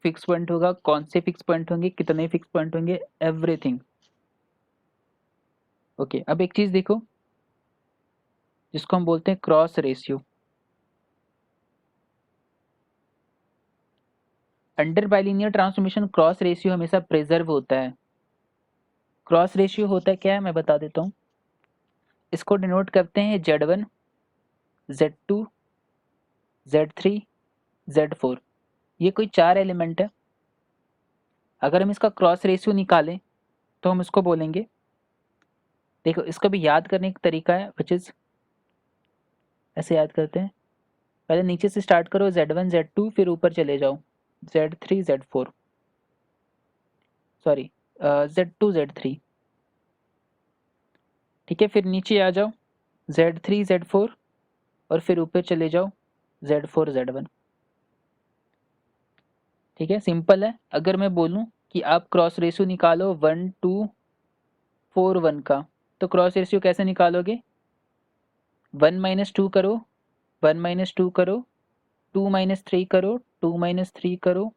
फिक्स पॉइंट होगा, कौन से फिक्स पॉइंट होंगे, कितने फिक्स पॉइंट होंगे, एवरीथिंग। ओके, अब एक चीज़ देखो जिसको हम बोलते हैं cross ratio. Under bilinear transformation cross ratio हमेशा प्रिजर्व होता है। क्रॉस रेशियो होता है क्या है मैं बता देता हूँ, इसको डिनोट करते हैं Z1, Z2, Z3, Z4। ये कोई 4 एलिमेंट है, अगर हम इसका क्रॉस रेशियो निकालें तो हम इसको बोलेंगे, देखो इसको भी याद करने का तरीका है, विच इज़ ऐसे याद करते हैं, पहले नीचे से स्टार्ट करो Z1 Z2, फिर ऊपर चले जाओ Z3 Z4, sorry Z2 Z3, ठीक है, फिर नीचे आ जाओ Z3 Z4 और फिर ऊपर चले जाओ Z4 Z1। ठीक है, सिंपल है। अगर मैं बोलूं कि आप क्रॉस रेशियो निकालो 1:2:4:1 का, तो क्रॉस रेशियो कैसे निकालोगे, 1-2 करो, 1-2 करो, 2-3 करो, 2-3 करो,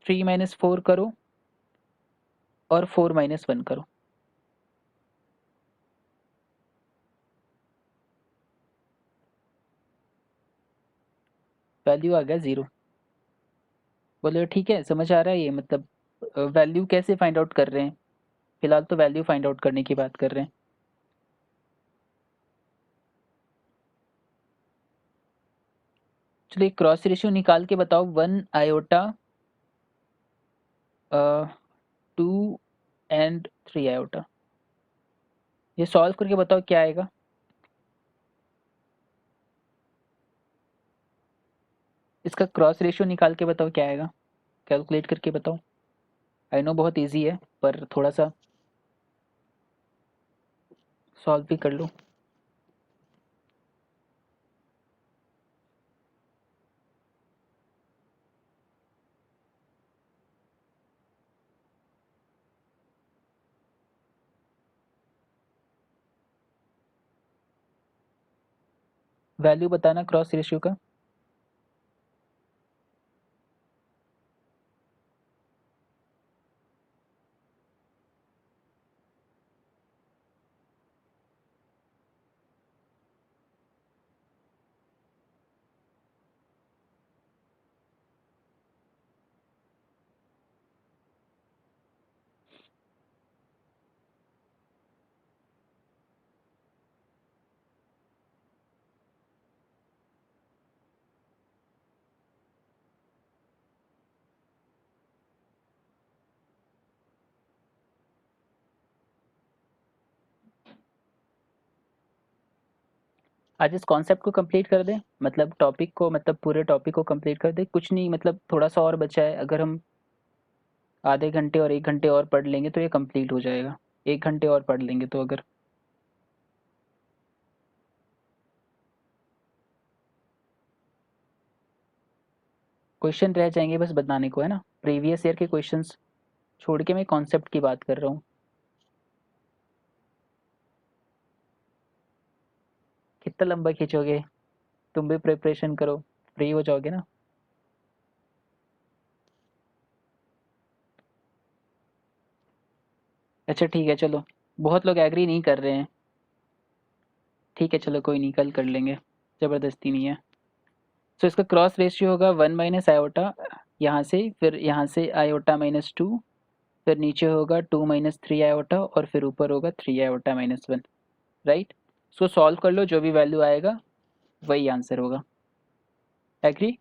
3-4 करो और 4-1 करो। वैल्यू आ गया 0। बोले ठीक है, समझ आ रहा है ये, मतलब वैल्यू कैसे फाइंड आउट कर रहे हैं, फिलहाल तो वैल्यू फाइंड आउट करने की बात कर रहे हैं। चलिए क्रॉस रेशियो निकाल के बताओ, 1 आयोटा 2 एंड 3 आयोटा, ये सॉल्व करके बताओ क्या आएगा। इसका क्रॉस रेशियो निकाल के बताओ क्या आएगा, कैलकुलेट करके बताओ। आई नो बहुत इजी है, पर थोड़ा सा सॉल्व भी कर लो। वैल्यू बताना क्रॉस रेशियो का। आज इस कॉन्सेप्ट को कंप्लीट कर दें, मतलब टॉपिक को, मतलब पूरे टॉपिक को कंप्लीट कर दें, कुछ नहीं, मतलब थोड़ा सा और बचा है, अगर हम आधे घंटे और 1 घंटे और पढ़ लेंगे तो ये कंप्लीट हो जाएगा, 1 घंटे और पढ़ लेंगे तो, अगर क्वेश्चन रह जाएंगे बस बताने को, है ना, प्रीवियस ईयर के क्वेश्चंस छोड़ के मैं कॉन्सेप्ट की बात कर रहा हूँ। कितना लंबा खींचोगे, तुम भी प्रिपरेशन करो, फ्री हो जाओगे ना। अच्छा ठीक है चलो, बहुत लोग एग्री नहीं कर रहे हैं। ठीक है चलो कोई नहीं, कल कर लेंगे, ज़बरदस्ती नहीं है। सो इसका क्रॉस रेशियो होगा 1 माइनस आयोटा, यहाँ से फिर यहाँ से आयोटा माइनस 2, फिर नीचे होगा 2 माइनस 3 आयोटा और फिर ऊपर होगा 3 आयोटा माइनस 1, राइट। इसको सॉल्व कर लो, जो भी वैल्यू आएगा वही आंसर होगा। एग्री?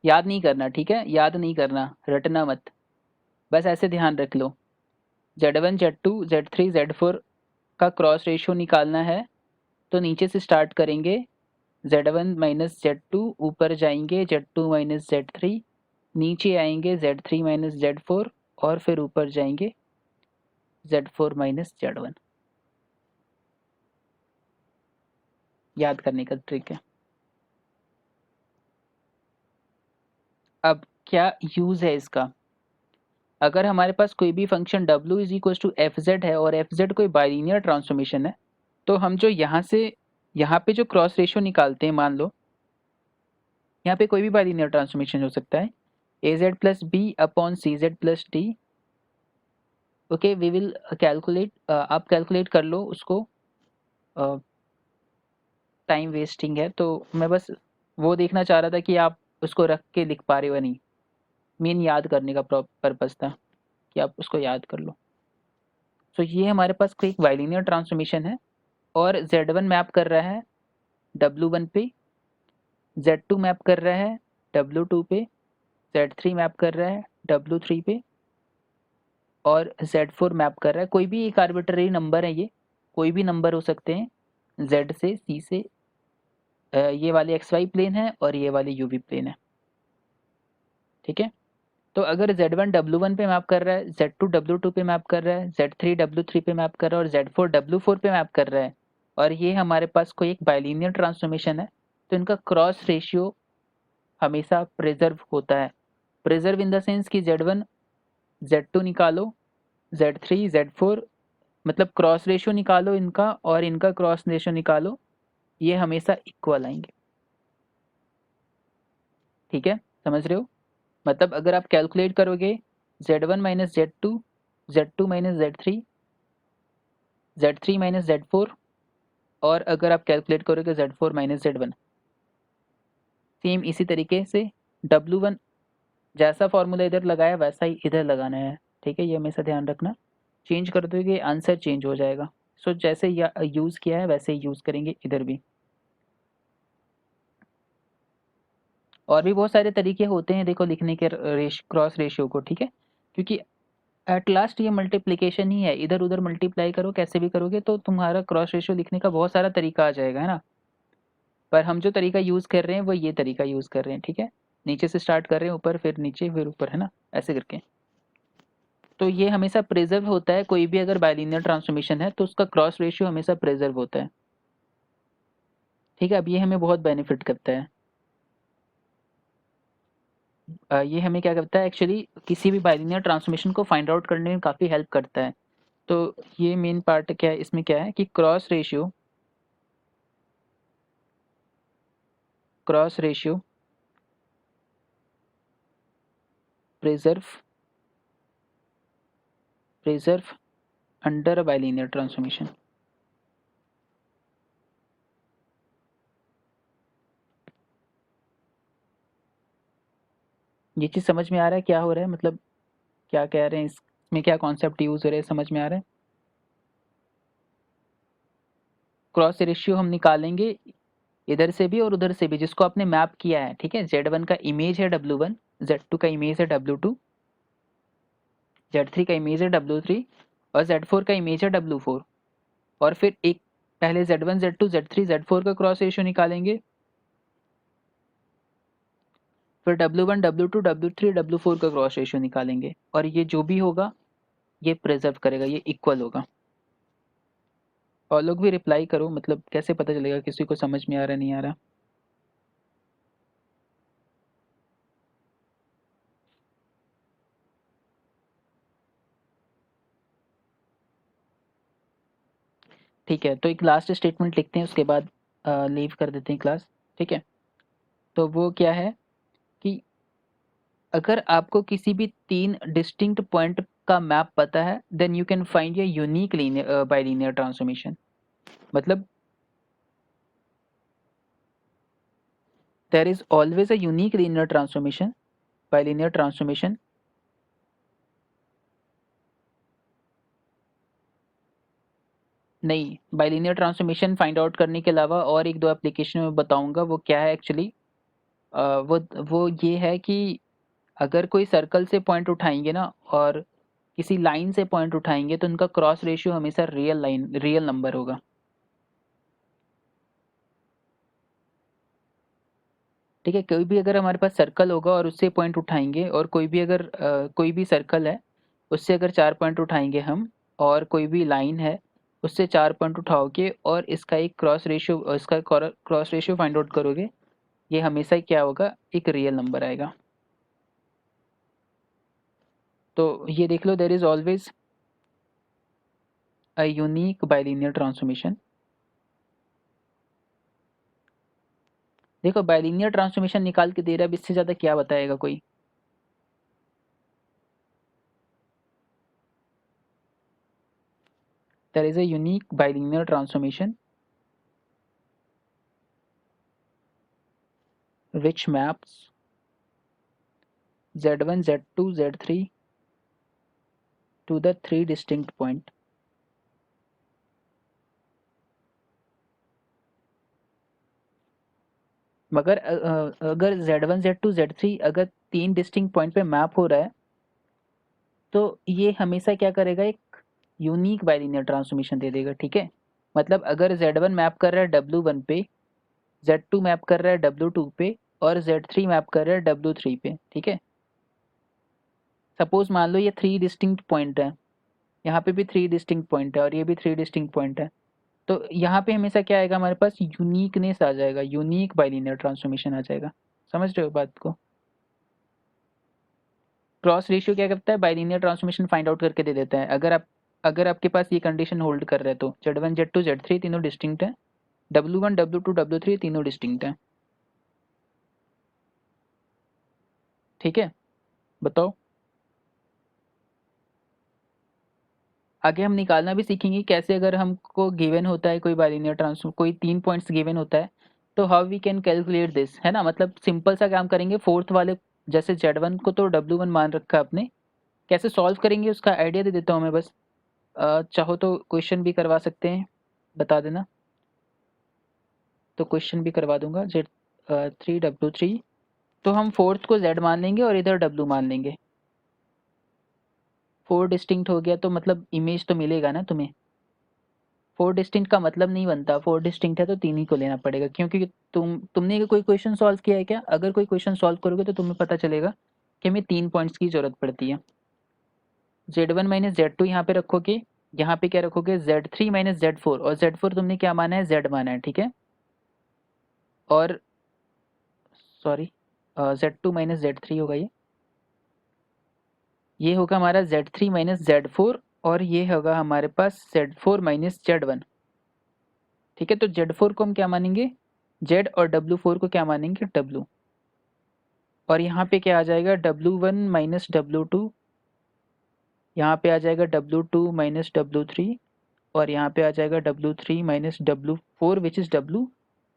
याद नहीं करना, ठीक है, याद नहीं करना, रटना मत, बस ऐसे ध्यान रख लो। Z1 Z2 Z3 Z4 का क्रॉस रेशियो निकालना है, तो नीचे से स्टार्ट करेंगे, Z1 माइनस Z2, ऊपर जाएंगे Z2 माइनस Z3, नीचे आएंगे Z3 माइनस Z4 और फिर ऊपर जाएंगे Z4 माइनस Z1। याद करने का ट्रिक है। अब क्या यूज़ है इसका, अगर हमारे पास कोई भी function w is equal to F Z है और एफ जेड कोई बाइलिनियर ट्रांसफॉर्मेशन है, तो हम जो यहाँ से यहाँ पे जो क्रॉस रेशियो निकालते हैं, मान लो यहाँ पे कोई भी बाइलिनियर ट्रांसफॉर्मेशन हो सकता है, ए Z plus B upon C Z plus D. Okay we will calculate, आप कैलकुलेट कर लो उसको, टाइम वेस्टिंग है तो मैं बस वो देखना चाह रहा था कि आप उसको रख के लिख पा रहे हो या नहीं। मेन याद करने का पर्पज़ था कि आप उसको याद कर लो। सो ये हमारे पास कोई एक बाइलिनियर ट्रांसफॉर्मेशन है और Z1 मैप कर रहा है W1 पे, Z2 मैप कर रहा है W2 पे, Z3 मैप कर रहा है W3 पे और Z4 मैप कर रहा है, कोई भी एक आर्बिट्ररी नंबर है, ये कोई भी नंबर हो सकते हैं, Z से C से, ये वाले XY प्लेन है और ये वाले UV प्लेन है, ठीक है। तो अगर Z1 W1 पे मैप कर रहा है, Z2 W2 पे मैप कर रहा है, Z3 W3 पे मैप कर रहा है और Z4 W4 पे मैप कर रहा है, और ये हमारे पास कोई एक बाइलिनियर ट्रांसफॉर्मेशन है, तो इनका क्रॉस रेशियो हमेशा प्रिजर्व होता है। प्रिजर्व इन द सेंस कि Z1 Z2 निकालो, Z3 Z4, मतलब क्रॉस रेशियो निकालो इनका और इनका क्रॉस रेशियो निकालो, ये हमेशा इक्वल आएंगे, ठीक है, समझ रहे हो। मतलब अगर आप कैलकुलेट करोगे Z1 minus Z2, Z2 minus Z3, Z3 minus Z4, और अगर आप कैलकुलेट करोगे Z4 माइनस Z1, सेम इसी तरीके से W1 जैसा फॉर्मूला इधर लगाया वैसा ही इधर लगाना है, ठीक है, ये हमेशा ध्यान रखना। चेंज कर दोगे आंसर चेंज हो जाएगा। सो जैसे यूज़ किया है वैसे ही यूज़ करेंगे इधर भी। और भी बहुत सारे तरीके होते हैं देखो लिखने के क्रॉस रेशियो को, ठीक है, क्योंकि एट लास्ट ये मल्टीप्लिकेशन ही है, इधर उधर मल्टीप्लाई करो कैसे भी करोगे तो तुम्हारा क्रॉस रेशियो लिखने का बहुत सारा तरीका आ जाएगा, है ना। पर हम जो तरीका यूज़ कर रहे हैं वो ये तरीका यूज़ कर रहे हैं, ठीक है, नीचे से स्टार्ट कर रहे हैं, ऊपर फिर नीचे फिर ऊपर, है ना, ऐसे करके। तो ये हमेशा प्रिजर्व होता है, कोई भी अगर बाइलिनियर ट्रांसफॉर्मेशन है तो उसका क्रॉस रेशियो हमेशा प्रिजर्व होता है, ठीक है। अब ये हमें बहुत बेनिफिट करता है, ये हमें क्या करता है एक्चुअली, किसी भी बाइलिनियर ट्रांसफॉर्मेशन को फाइंड आउट करने में काफ़ी हेल्प करता है। तो ये मेन पार्ट क्या है इसमें, क्या है कि cross ratio preserve under a bilinear transformation. ये चीज़ समझ में आ रहा है क्या हो रहा है, मतलब क्या कह रहे हैं, इसमें क्या कॉन्सेप्ट यूज़ हो रहे हैं, समझ में आ रहा है। क्रॉस रेशियो हम निकालेंगे इधर से भी और उधर से भी, जिसको आपने मैप किया है, ठीक है। Z1 का इमेज है W1, Z2 का इमेज है W2, Z3 का इमेज है W3 और Z4 का इमेज है W4। और फिर एक पहले Z1 Z2 Z3 Z4 का क्रॉस रेशियो निकालेंगे, फिर W1 W2 W3 W4 का क्रॉस रेशियो निकालेंगे, और ये जो भी होगा ये प्रिजर्व करेगा, ये इक्वल होगा। और लोग भी रिप्लाई करो, मतलब कैसे पता चलेगा किसी को समझ में आ रहा नहीं आ रहा। ठीक है, तो एक लास्ट स्टेटमेंट लिखते हैं, उसके बाद लीव कर देते हैं क्लास। ठीक है, तो वो क्या है कि अगर आपको किसी भी 3 डिस्टिंक्ट पॉइंट का मैप पता है, then you can find a unique linear bilinear transformation. मतलब there is always a unique linear transformation, bilinear transformation. नहीं, बाइलिनियर ट्रांसफॉर्मेशन फाइंड आउट करने के अलावा और 1-2 एप्लीकेशन में बताऊँगा, वो क्या है एक्चुअली। वो ये है कि अगर कोई सर्कल से पॉइंट उठाएँगे ना और किसी लाइन से पॉइंट उठाएँगे, तो उनका क्रॉस रेशियो हमेशा रियल नंबर होगा। ठीक है, कोई भी अगर हमारे पास सर्कल होगा और उससे पॉइंट उठाएँगे, और कोई भी सर्कल है, उससे अगर 4 पॉइंट उठाएँगे हम, और कोई भी लाइन है, उससे 4 पॉइंट उठाओगे और इसका क्रॉस रेशियो फाइंड आउट करोगे, ये हमेशा ही क्या होगा, एक रियल नंबर आएगा। तो ये देख लो, there is always a unique bilinear transformation. देखो, बाइलिनियर ट्रांसफॉर्मेशन निकाल के दे रहा है, अब इससे ज़्यादा क्या बताएगा कोई। There is a unique bilinear transformation which maps Z1, Z2, Z3 to the 3 distinct point। मगर अगर Z1, Z2, Z3 अगर 3 डिस्टिंक्ट पॉइंट पे मैप हो रहा है, तो ये हमेशा क्या करेगा, एक यूनिक बाइलिनियर ट्रांसफॉर्मेशन दे देगा। ठीक है, मतलब अगर Z1 मैप कर रहा है W1 पे, Z2 मैप कर रहा है W2 पे, और Z3 मैप कर रहा है W3 पे। ठीक है, सपोज मान लो ये 3 डिस्टिंक्ट पॉइंट है, यहाँ पे भी 3 डिस्टिंक्ट पॉइंट है, और ये भी 3 डिस्टिंक्ट पॉइंट है। तो यहाँ पे हमेशा क्या आएगा, हमारे पास यूनिकनेस आ जाएगा, यूनिक बाइलिनियर ट्रांसफॉर्मेशन आ जाएगा। समझ रहे हो बात को। क्रॉस रेशियो क्या करता है, बाइलिनियर ट्रांसफॉर्मेशन फाइंड आउट करके दे देता है। अगर आपके पास ये कंडीशन होल्ड कर रहे, तो Z1, Z2, Z3 तीनों डिस्टिंक्ट है, W1, W2, W3 तीनों डिस्टिंक्ट है। ठीक है, बताओ। आगे हम निकालना भी सीखेंगे कैसे, अगर हमको गिवन होता है कोई बाइलिनियर ट्रांसफॉर्म, कोई 3 पॉइंट्स गिवन होता है, तो how we can calculate this, है ना। मतलब सिंपल सा काम करेंगे, फोर्थ वाले, जैसे Z1 को तो W1 मान रखा है आपने, कैसे सॉल्व करेंगे उसका आइडिया दे देता हूँ मैं बस। चाहो तो क्वेश्चन भी करवा सकते हैं, बता देना। तो क्वेश्चन भी करवा दूंगा। Z3 W3, तो हम फोर्थ को Z मान लेंगे और इधर W मान लेंगे। 4 डिस्टिंक्ट हो गया, तो मतलब इमेज तो मिलेगा ना तुम्हें। 4 डिस्टिंक्ट का मतलब नहीं बनता, 4 डिस्टिंक्ट है तो 3 ही को लेना पड़ेगा, क्योंकि तुमने कोई क्वेश्चन सॉल्व किया है क्या। अगर कोई क्वेश्चन सॉल्व करोगे तो तुम्हें पता चलेगा कि हमें 3 पॉइंट्स की जरूरत पड़ती है। Z1 माइनस Z2 यहाँ पे रखोगे, यहाँ पे क्या रखोगे, Z3 माइनस Z4, और Z4 तुमने क्या माना है, Z माना है। ठीक है, और सॉरी, Z2 माइनस Z3 होगा ये होगा हमारा Z3 माइनस Z4, और ये होगा हमारे पास Z4 माइनस Z1। ठीक है, तो Z4 को हम क्या मानेंगे, Z, और W4 को क्या मानेंगे, W। और यहाँ पे क्या आ जाएगा, W1 माइनस W2, यहाँ पे आ जाएगा W2 माइनस W3, और यहाँ पे आ जाएगा W3 minus W4 which is W,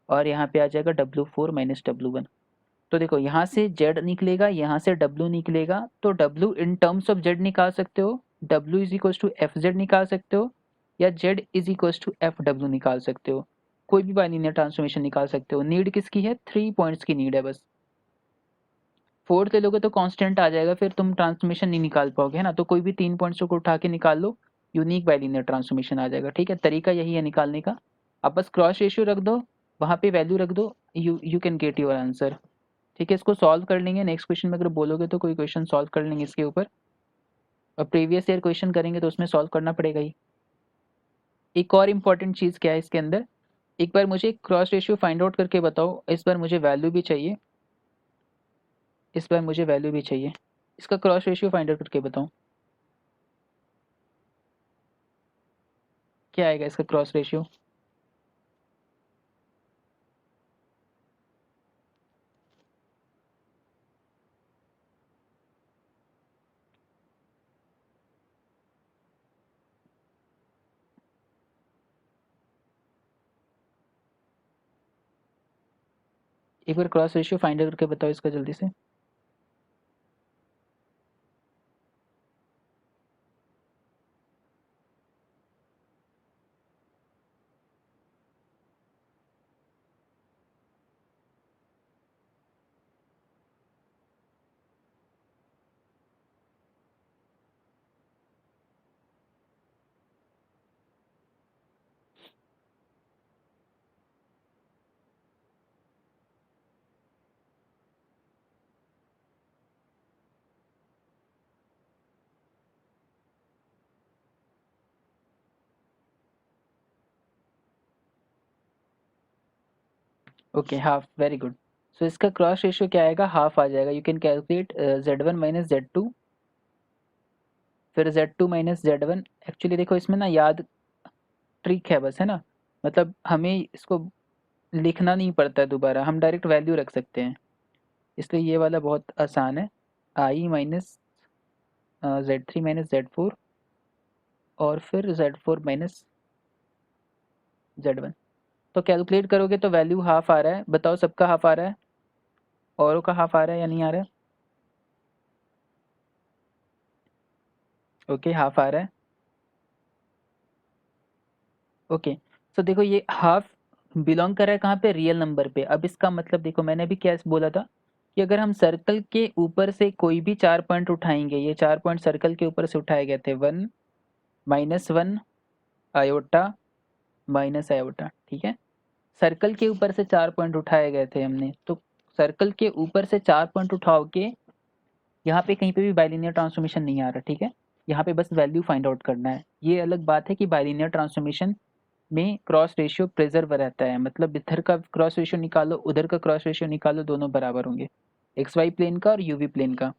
और यहाँ पे आ जाएगा W4 माइनस W1। तो देखो, यहाँ से Z निकलेगा, यहाँ से W निकलेगा, तो W in terms of Z निकाल सकते हो, W is equal to F Z निकाल सकते हो, या Z is equal to F W निकाल सकते हो। कोई भी बाइलिनियर ट्रांसफॉर्मेशन निकाल सकते हो। नीड किसकी है, 3 पॉइंट्स की नीड है बस। फोर्थ ले लोगे तो कांस्टेंट आ जाएगा, फिर तुम ट्रांसफॉर्मेशन नहीं निकाल पाओगे, है ना। तो कोई भी 3 पॉइंट्स को उठा के निकाल लो, यूनिक बाइलिनियर ट्रांसफॉर्मेशन आ जाएगा। ठीक है, तरीका यही है निकालने का। आप बस क्रॉस रेशियो रख दो, वहाँ पे वैल्यू रख दो, you can get your answer. ठीक है, इसको सॉल्व कर लेंगे, नेक्स्ट क्वेश्चन में अगर बोलोगे तो कोई क्वेश्चन सॉल्व कर लेंगे इसके ऊपर, और प्रीवियस ईयर क्वेश्चन करेंगे तो उसमें सॉल्व करना पड़ेगा ही। एक और इम्पॉर्टेंट चीज़ क्या है इसके अंदर, एक बार मुझे क्रॉस रेशियो फाइंड आउट करके बताओ, इस बार मुझे वैल्यू भी चाहिए, इस बार मुझे वैल्यू भी चाहिए। इसका क्रॉस रेशियो फाइंड आउट करके बताओ। क्या आएगा इसका क्रॉस रेशियो? एक बार क्रॉस रेशियो फाइंड करके बताओ इसका जल्दी से। Okay, half, very good. So इसका क्रॉस रेशियो क्या आएगा? हाफ आ जाएगा। You can calculate Z1 minus Z2, फिर Z2 माइनस Z1। एक्चुअली देखो इसमें ना याद ट्रिक है बस, है ना, मतलब हमें इसको लिखना नहीं पड़ता है दोबारा, हम डायरेक्ट वैल्यू रख सकते हैं, इसलिए ये वाला बहुत आसान है। आई माइनस Z3 माइनस Z4 और फिर Z4 माइनस Z1। तो कैलकुलेट करोगे तो वैल्यू हाफ आ रहा है। बताओ सबका हाफ आ रहा है, औरों का हाफ आ रहा है या नहीं आ रहा है? ओके, हाफ आ रहा है। ओके, सो देखो ये हाफ बिलोंग कर रहा है कहाँ पे? रियल नंबर पे। अब इसका मतलब देखो मैंने अभी क्या बोला था कि अगर हम सर्कल के ऊपर से कोई भी 4 पॉइंट उठाएंगे, ये 4 पॉइंट सर्कल के ऊपर से उठाए गए थे, 1 माइनस 1 आयोटा माइनस आयोटा, ठीक है। सर्कल के ऊपर से 4 पॉइंट उठाए गए थे हमने, तो सर्कल के ऊपर से 4 पॉइंट उठाओ के यहाँ पे कहीं पे भी बाइलिनियर ट्रांसफॉर्मेशन नहीं आ रहा, ठीक है। यहाँ पे बस वैल्यू फाइंड आउट करना है। ये अलग बात है कि बाइलिनियर ट्रांसफॉर्मेशन में क्रॉस रेशियो प्रिजर्व रहता है, मतलब इधर का क्रॉस रेशियो निकालो उधर का क्रॉस रेशियो निकालो, दोनों बराबर होंगे, एक्स वाई प्लेन का और यूवी प्लेन का।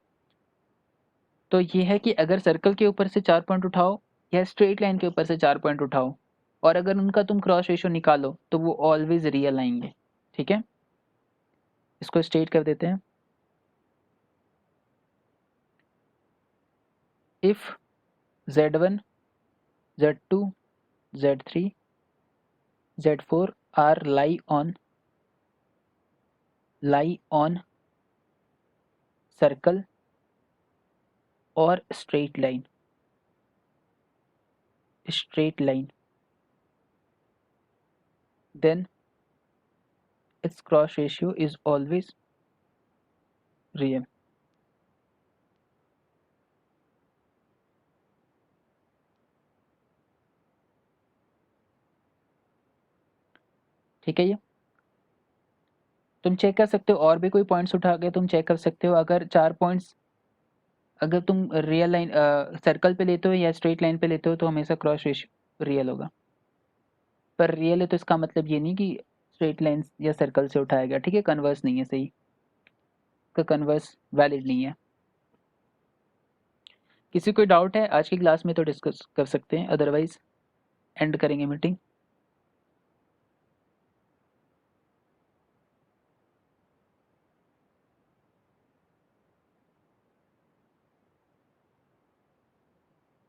तो ये है कि अगर सर्कल के ऊपर से 4 पॉइंट उठाओ या स्ट्रेट लाइन के ऊपर से 4 पॉइंट उठाओ और अगर उनका तुम क्रॉस रेशियो निकालो तो वो ऑलवेज रियल आएंगे, ठीक है। इसको स्ट्रेट कर देते हैं। If Z1 Z2 Z3 Z4 are lie on circle or straight line, then its cross ratio is always real। ठीक है, ये तुम चेक कर सकते हो, और भी कोई पॉइंट्स उठा के तुम चेक कर सकते हो। अगर 4 पॉइंट्स अगर तुम रियल लाइन सर्कल पे लेते हो या स्ट्रेट लाइन पे लेते हो तो हमेशा क्रॉस रेशियो रियल होगा। पर रियल है तो इसका मतलब ये नहीं कि स्ट्रेट लाइन या सर्कल से उठाया गया, ठीक है, कन्वर्स नहीं है, सही का कन्वर्स वैलिड नहीं है। किसी कोई डाउट है आज की क्लास में तो डिस्कस कर सकते हैं, अदरवाइज एंड करेंगे मीटिंग।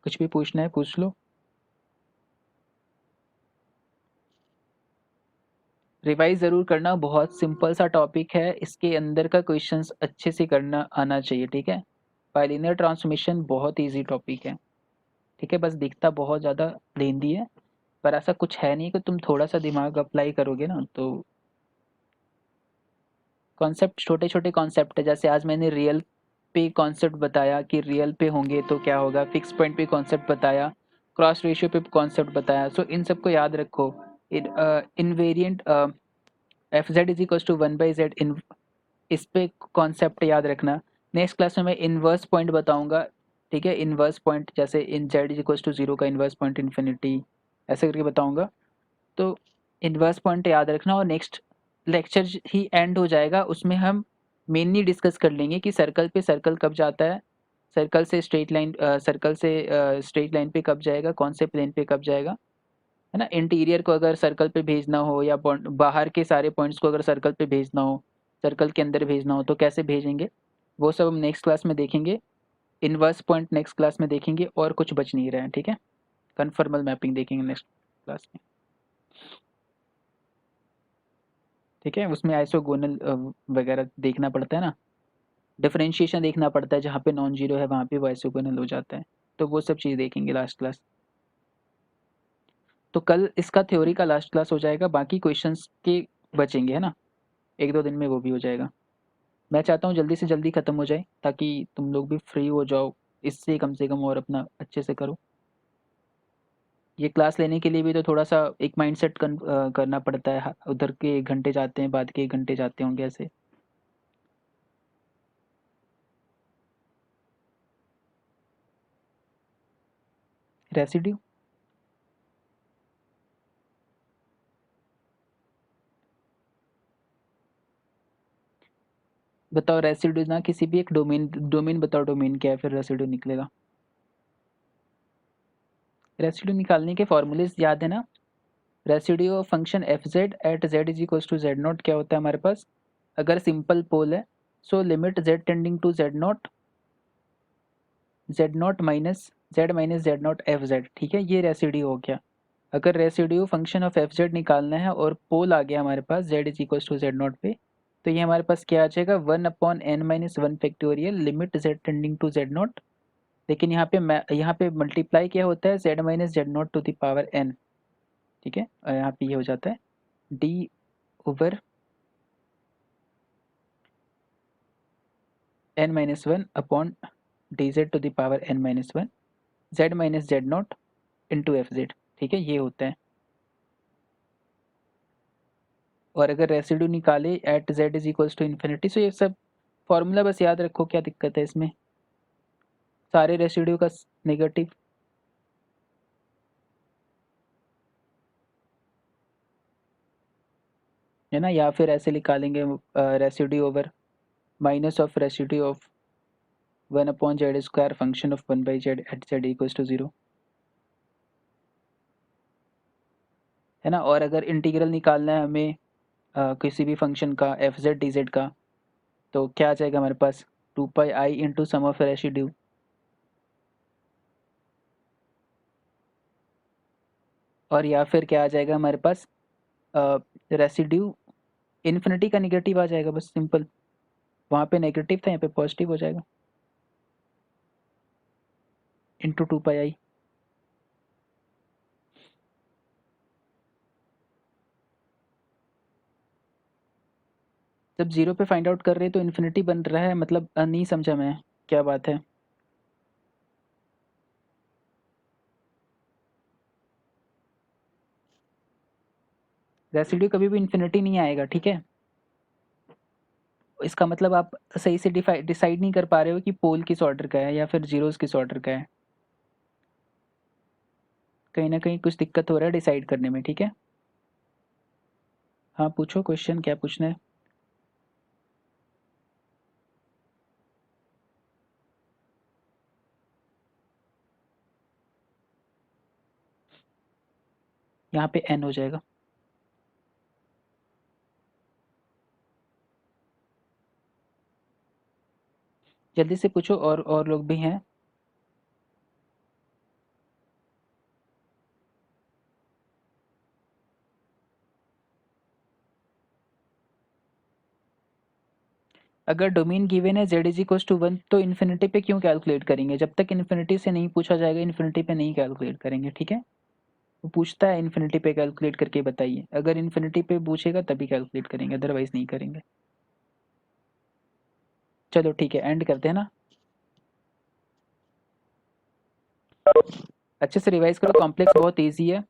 कुछ भी पूछना है पूछ लो। रिवाइज ज़रूर करना, बहुत सिंपल सा टॉपिक है, इसके अंदर का क्वेश्चंस अच्छे से करना आना चाहिए, ठीक है। बाइलिनियर ट्रांसफॉर्मेशन बहुत इजी टॉपिक है, ठीक है, बस दिखता बहुत ज़्यादा लेंदी है, पर ऐसा कुछ है नहीं कि तुम थोड़ा सा दिमाग अप्लाई करोगे ना तो। कॉन्सेप्ट छोटे छोटे कॉन्सेप्ट है, जैसे आज मैंने रियल पे कॉन्सेप्ट बताया कि रियल पे होंगे तो क्या होगा, फिक्स पॉइंट पे कॉन्सेप्ट बताया, क्रॉस रेशियो पे कॉन्सेप्ट बताया। सो इन सबको याद रखो। Invariant F Z is equal to 1/z, इन इस पे कॉन्सेप्ट याद रखना। नेक्स्ट क्लास में मैं इन्वर्स पॉइंट बताऊंगा, ठीक है, इन्वर्स पॉइंट जैसे इन जेड इज इक्वल टू 0 का इन्वर्स पॉइंट इन्फिनिटी, ऐसे करके बताऊंगा। तो इन्वर्स पॉइंट याद रखना और नेक्स्ट लेक्चर ही एंड हो जाएगा, उसमें हम मेनली डिस्कस कर लेंगे कि सर्कल पे सर्कल कब जाता है, सर्कल से स्ट्रेट लाइन पे कब जाएगा, कौन से प्लेन पे कब जाएगा। है ना। इंटीरियर को अगर सर्कल पे भेजना हो या बाहर के सारे पॉइंट्स को अगर सर्कल पे भेजना हो, सर्कल के अंदर भेजना हो तो कैसे भेजेंगे, वो सब हम नेक्स्ट क्लास में देखेंगे। इनवर्स पॉइंट नेक्स्ट क्लास में देखेंगे और कुछ बच नहीं रहे हैं, ठीक है। कन्फर्मल मैपिंग देखेंगे नेक्स्ट क्लास में, ठीक है। उसमें आइसोगोनल वगैरह देखना पड़ता है ना, डिफरेंशिएशन देखना पड़ता है, जहाँ पे नॉन जीरो है वहाँ पे वो आइसोगोनल हो जाता है। तो वो सब चीज़ देखेंगे लास्ट क्लास। तो कल इसका थ्योरी का लास्ट क्लास हो जाएगा, बाकी क्वेश्चंस के बचेंगे, है ना। एक दो दिन में वो भी हो जाएगा। मैं चाहता हूँ जल्दी से जल्दी ख़त्म हो जाए ताकि तुम लोग भी फ्री हो जाओ, इससे कम से कम और अपना अच्छे से करो। ये क्लास लेने के लिए भी तो थोड़ा सा एक माइंडसेट करना पड़ता है। उधर के 1 घंटे जाते हैं, बाद के 1 घंटे जाते होंगे ऐसे। रेसिड्यू बताओ, रेसिड्यू ना किसी भी एक डोमेन, डोमेन बताओ, डोमेन क्या है, फिर रेसिड्यू निकलेगा। रेसिड्यू निकालने के फॉर्मूलेज याद है ना। Residue of function F Z at Z is equal to Z not क्या होता है हमारे पास, अगर सिंपल पोल है so limit Z tending to Z not minus Z not F Z, ठीक है। ये रेसिड्यू हो गया। अगर residue function of F Z निकालना है और पोल आ गया हमारे पास Z is equal to Z not पे, तो ये हमारे पास क्या आ जाएगा, 1/n-1 factorial limit Z tending to Z not. लेकिन यहाँ पे मल्टीप्लाई क्या होता है, Z minus Z not to the power N, ठीक है। और यहाँ पे ये हो जाता है D over n-1 upon D Z to the power n-1 Z minus Z not into F Z, ठीक है। ये होता है। और अगर रेसिड्यू निकाले at Z is equals to infinity, so ये सब फॉर्मूला बस याद रखो, क्या दिक्कत है इसमें, सारे रेसिड्यू का नेगेटिव, है ना। या फिर ऐसे निकालेंगे residue over minus of residue of 1/z² function of 1/z at Z equals to 0, है ना। और अगर इंटीग्रल निकालना है हमें किसी भी फंक्शन का एफ जेड डी जेड का, तो क्या आ जाएगा हमारे पास, 2πi into sum of residue, और या फिर क्या आ जाएगा हमारे पास, रेसिड्यू इन्फिनिटी का निगेटिव आ जाएगा, बस सिंपल। वहाँ पे नेगेटिव था, यहाँ पे पॉजिटिव हो जाएगा, इंटू 2πi। जब जीरो पे फाइंड आउट कर रहे हैं तो इन्फिनिटी बन रहा है, मतलब नहीं समझा मैं, क्या बात है। रेसिड्यू कभी भी इन्फिनिटी नहीं आएगा, ठीक है। इसका मतलब आप सही से डिसाइड नहीं कर पा रहे हो कि पोल किस ऑर्डर का है या फिर जीरोस किस ऑर्डर का है। कहीं ना कहीं कुछ दिक्कत हो रहा है डिसाइड करने में, ठीक है। हाँ पूछो क्वेश्चन, क्या पूछना है। यहाँ पे n हो जाएगा। जल्दी से पूछो, और लोग भी हैं। अगर डोमेन गिवन है z इज इक्वल टू 1, तो इन्फिनिटी पे क्यों कैलकुलेट करेंगे, जब तक इन्फिनिटी से नहीं पूछा जाएगा इन्फिनिटी पे नहीं कैलकुलेट करेंगे, ठीक है। वो पूछता है इन्फिनिटी पे कैलकुलेट करके बताइए, अगर इन्फिनिटी पे पूछेगा तभी कैलकुलेट करेंगे, अदरवाइज नहीं करेंगे। चलो ठीक है, एंड करते हैं ना। अच्छे से रिवाइज करो, कॉम्प्लेक्स बहुत ईजी है।